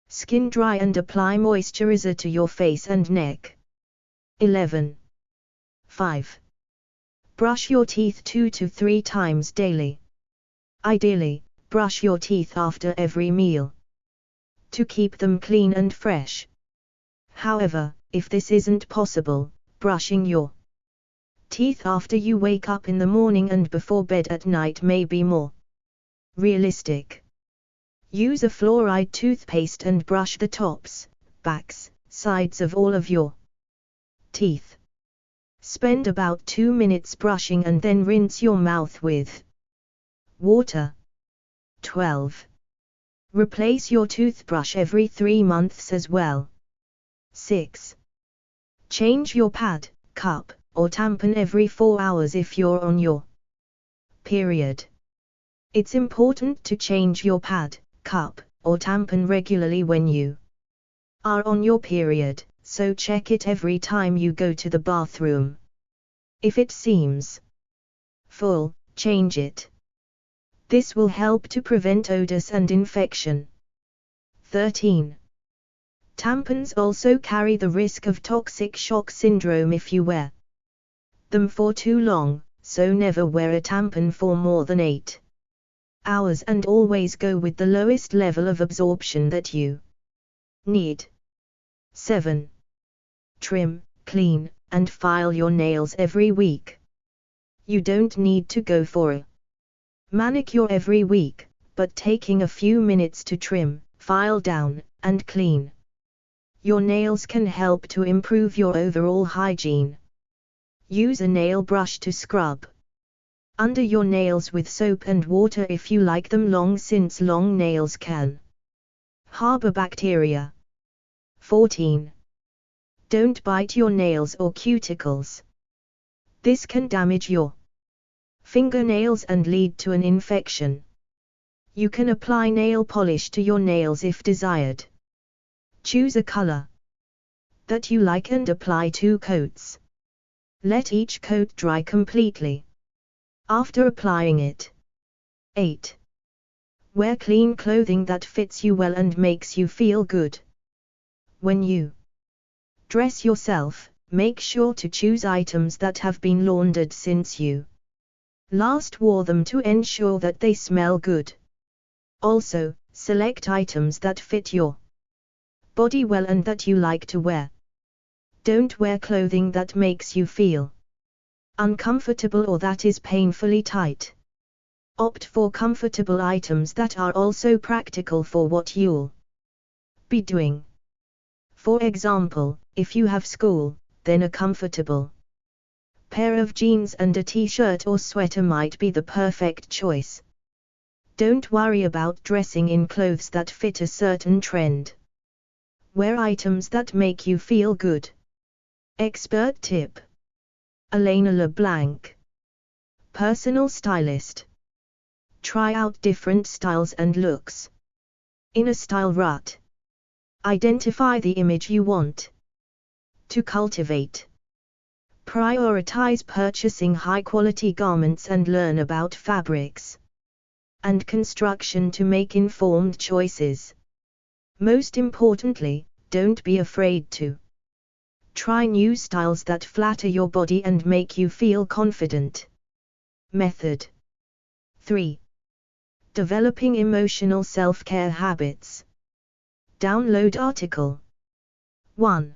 skin dry and apply moisturizer to your face and neck. 11. 5. Brush your teeth 2 to 3 times daily. Ideally, brush your teeth after every meal to keep them clean and fresh. However, if this isn't possible, brushing your teeth after you wake up in the morning and before bed at night may be more realistic. Use a fluoride toothpaste and brush the tops, backs, sides of all of your teeth. Spend about 2 minutes brushing and then rinse your mouth with water. 12. Replace your toothbrush every 3 months as well. 6. Change your pad, cup, or tampon every 4 hours if you're on your period. It's important to change your pad, cup, or tampon regularly when you are on your period, so check it every time you go to the bathroom. If it seems full, change it. This will help to prevent odors and infection. 13. Tampons also carry the risk of toxic shock syndrome if you wear them for too long, so never wear a tampon for more than 8 hours and always go with the lowest level of absorption that you need. 7. Trim, clean, and file your nails every week. You don't need to go for a manicure every week, but taking a few minutes to trim, file down, and clean your nails can help to improve your overall hygiene. Use a nail brush to scrub under your nails with soap and water if you like them long, since long nails can harbor bacteria. 14. Don't bite your nails or cuticles. This can damage your fingernails and lead to an infection. You can apply nail polish to your nails if desired. Choose a color that you like and apply 2 coats. Let each coat dry completely after applying it. 8. Wear clean clothing that fits you well and makes you feel good. When you dress yourself, make sure to choose items that have been laundered since you last wore them to ensure that they smell good. Also, select items that fit your body well and that you like to wear. Don't wear clothing that makes you feel uncomfortable or that is painfully tight. Opt for comfortable items that are also practical for what you'll be doing. For example, if you have school, then a comfortable pair of jeans and a t-shirt or sweater might be the perfect choice. Don't worry about dressing in clothes that fit a certain trend. Wear items that make you feel good. Expert tip. Elena LeBlanc, personal stylist. Try out different styles and looks. In a style rut, identify the image you want to cultivate. Prioritize purchasing high-quality garments and learn about fabrics and construction to make informed choices. Most importantly, don't be afraid to try new styles that flatter your body and make you feel confident. Method 3. Developing emotional self-care habits. Download article. 1.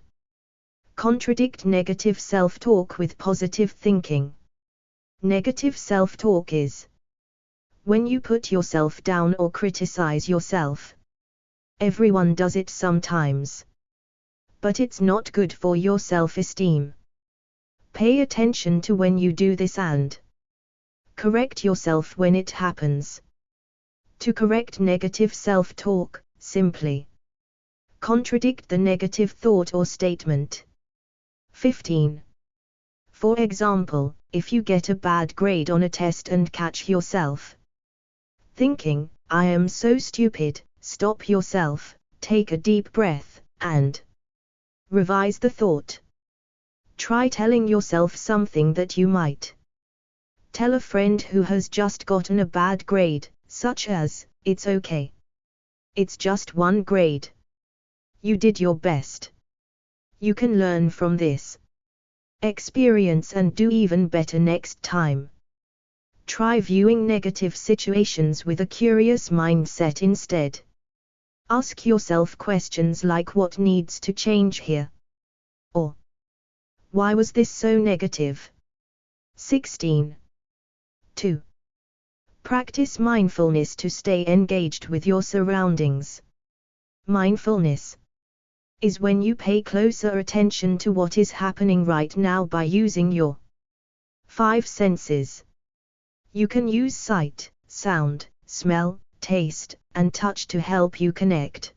Contradict negative self-talk with positive thinking. Negative self-talk is when you put yourself down or criticize yourself. Everyone does it sometimes. But it's not good for your self-esteem. Pay attention to when you do this and correct yourself when it happens. To correct negative self-talk, simply contradict the negative thought or statement. 15. For example, if you get a bad grade on a test and catch yourself thinking, "I am so stupid," stop yourself, take a deep breath, and revise the thought. Try telling yourself something that you might tell a friend who has just gotten a bad grade, such as, "It's okay. It's just one grade. You did your best. You can learn from this experience and do even better next time." Try viewing negative situations with a curious mindset instead. Ask yourself questions like, "What needs to change here?" Or, "Why was this so negative?" 16. 2. Practice mindfulness to stay engaged with your surroundings. Mindfulness is when you pay closer attention to what is happening right now by using your 5 senses. You can use sight, sound, smell, taste, and touch to help you connect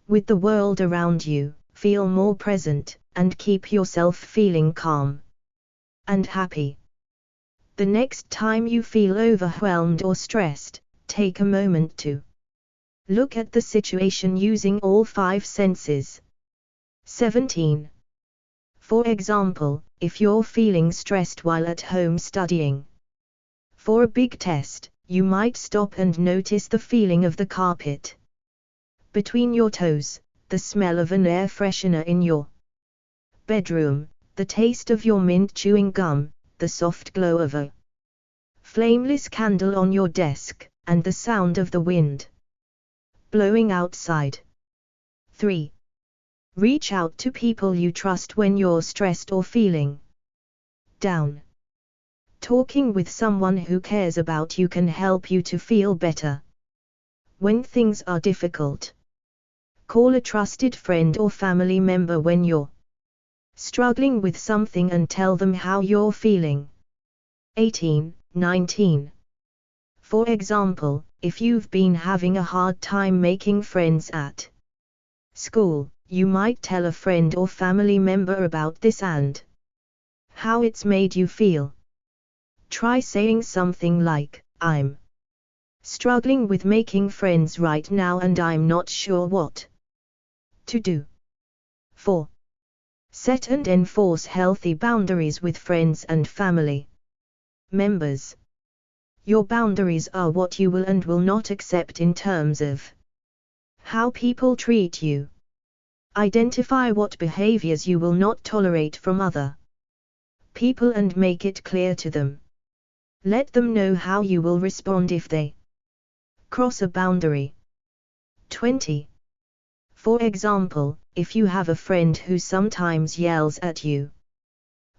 with the world around you, feel more present, and keep yourself feeling calm and happy. The next time you feel overwhelmed or stressed, take a moment to look at the situation using all 5 senses. 17. For example, if you're feeling stressed while at home studying for a big test, you might stop and notice the feeling of the carpet between your toes, the smell of an air freshener in your bedroom, the taste of your mint chewing gum, the soft glow of a flameless candle on your desk, and the sound of the wind blowing outside. 3. Reach out to people you trust when you're stressed or feeling down. Talking with someone who cares about you can help you to feel better when things are difficult. Call a trusted friend or family member when you're struggling with something and tell them how you're feeling. 18, 19. For example, if you've been having a hard time making friends at school, you might tell a friend or family member about this and how it's made you feel. Try saying something like, "I'm struggling with making friends right now and I'm not sure what to do." 4. Set and enforce healthy boundaries with friends and family members. Your boundaries are what you will and will not accept in terms of how people treat you. Identify what behaviors you will not tolerate from other people and make it clear to them. Let them know how you will respond if they cross a boundary. 20. For example, if you have a friend who sometimes yells at you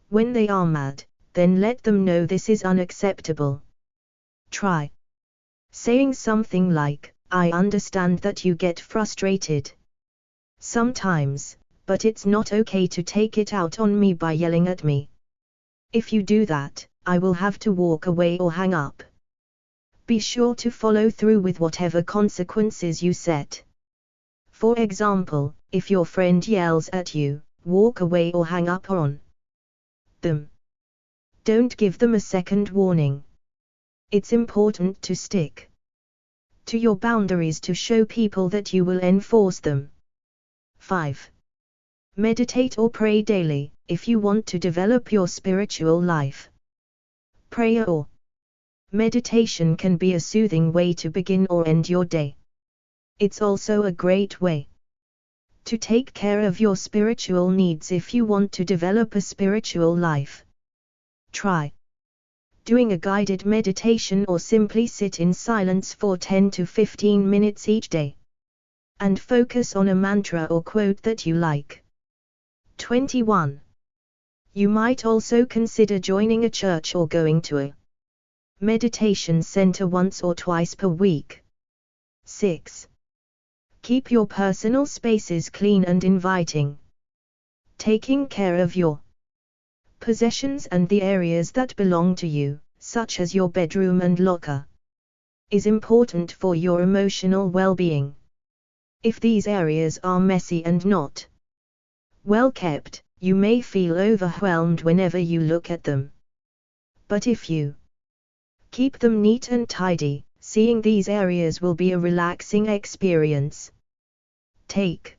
when they are mad, then let them know this is unacceptable. Try saying something like, "I understand that you get frustrated sometimes, but it's not okay to take it out on me by yelling at me. If you do that, I will have to walk away or hang up." Be sure to follow through with whatever consequences you set. For example, if your friend yells at you, walk away or hang up on them. Don't give them a second warning. It's important to stick to your boundaries to show people that you will enforce them. 5. Meditate or pray daily, if you want to develop your spiritual life. Prayer or meditation can be a soothing way to begin or end your day. It's also a great way to take care of your spiritual needs if you want to develop a spiritual life. Try doing a guided meditation or simply sit in silence for 10 to 15 minutes each day. and focus on a mantra or quote that you like. 21. You might also consider joining a church or going to a meditation center once or twice per week. 6. Keep your personal spaces clean and inviting. Taking care of your possessions and the areas that belong to you, such as your bedroom and locker, is important for your emotional well-being. If these areas are messy and not well kept, you may feel overwhelmed whenever you look at them. But if you keep them neat and tidy, seeing these areas will be a relaxing experience. Take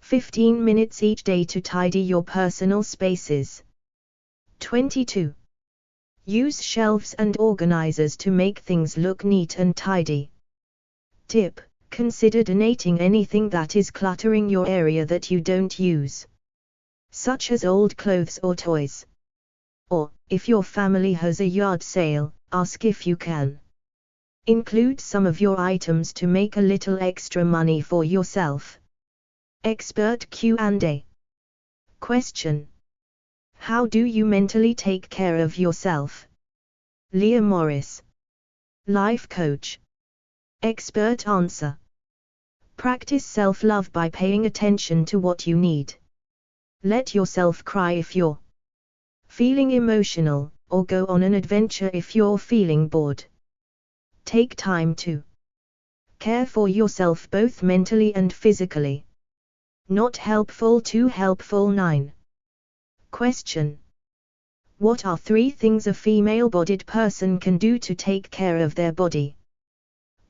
15 minutes each day to tidy your personal spaces. 22. Use shelves and organizers to make things look neat and tidy. Tip: consider donating anything that is cluttering your area that you don't use, such as old clothes or toys. Or, if your family has a yard sale, ask if you can include some of your items to make a little extra money for yourself. Expert Q&A. Question: how do you mentally take care of yourself? Leah Morris, life coach. Expert answer: practice self-love by paying attention to what you need. Let yourself cry if you're feeling emotional, or go on an adventure if you're feeling bored. Take time to care for yourself both mentally and physically. Not helpful. Too helpful. 9. Question: what are 3 things a female-bodied person can do to take care of their body?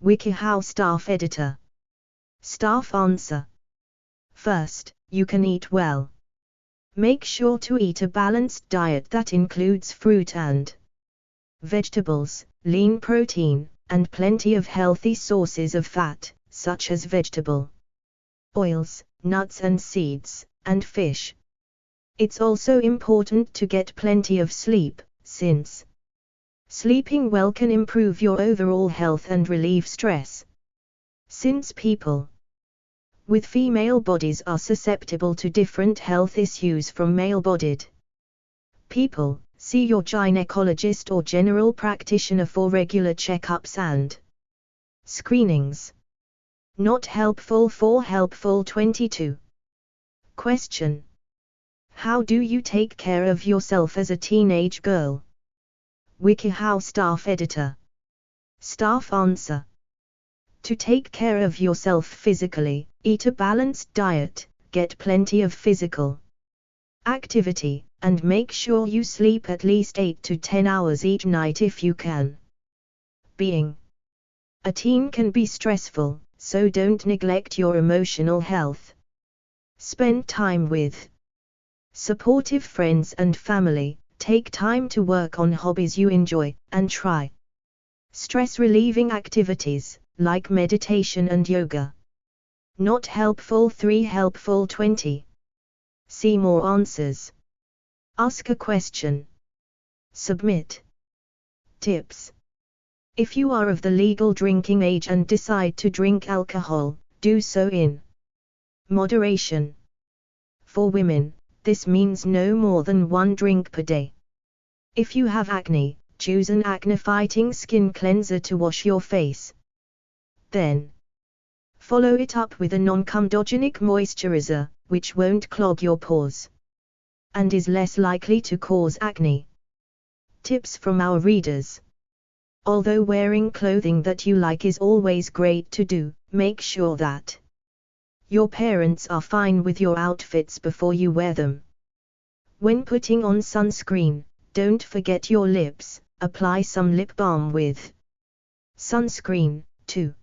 Wiki How Staff Editor. Staff answer: first, you can eat well. Make sure to eat a balanced diet that includes fruit and vegetables, lean protein, and plenty of healthy sources of fat, such as vegetable oils, nuts and seeds, and fish. It's also important to get plenty of sleep, since sleeping well can improve your overall health and relieve stress. Since people with female bodies are susceptible to different health issues from male-bodied people, see your gynecologist or general practitioner for regular checkups and screenings. Not helpful. 4 helpful. 22. Question: how do you take care of yourself as a teenage girl? Wiki How Staff Editor. Staff answer: to take care of yourself physically, eat a balanced diet, get plenty of physical activity, and make sure you sleep at least 8 to 10 hours each night if you can. Being a teen can be stressful, so don't neglect your emotional health. Spend time with supportive friends and family, take time to work on hobbies you enjoy, and try stress-relieving activities, like meditation and yoga. Not helpful. 3 helpful. 20. See more answers. Ask a question. Submit tips. If you are of the legal drinking age and decide to drink alcohol, do so in moderation. For women, this means no more than 1 drink per day. If you have acne, choose an acne-fighting skin cleanser to wash your face. Then follow it up with a non-comedogenic moisturizer, which won't clog your pores and is less likely to cause acne. Tips from our readers. Although wearing clothing that you like is always great to do, make sure that your parents are fine with your outfits before you wear them. When putting on sunscreen, don't forget your lips. Apply some lip balm with sunscreen, too.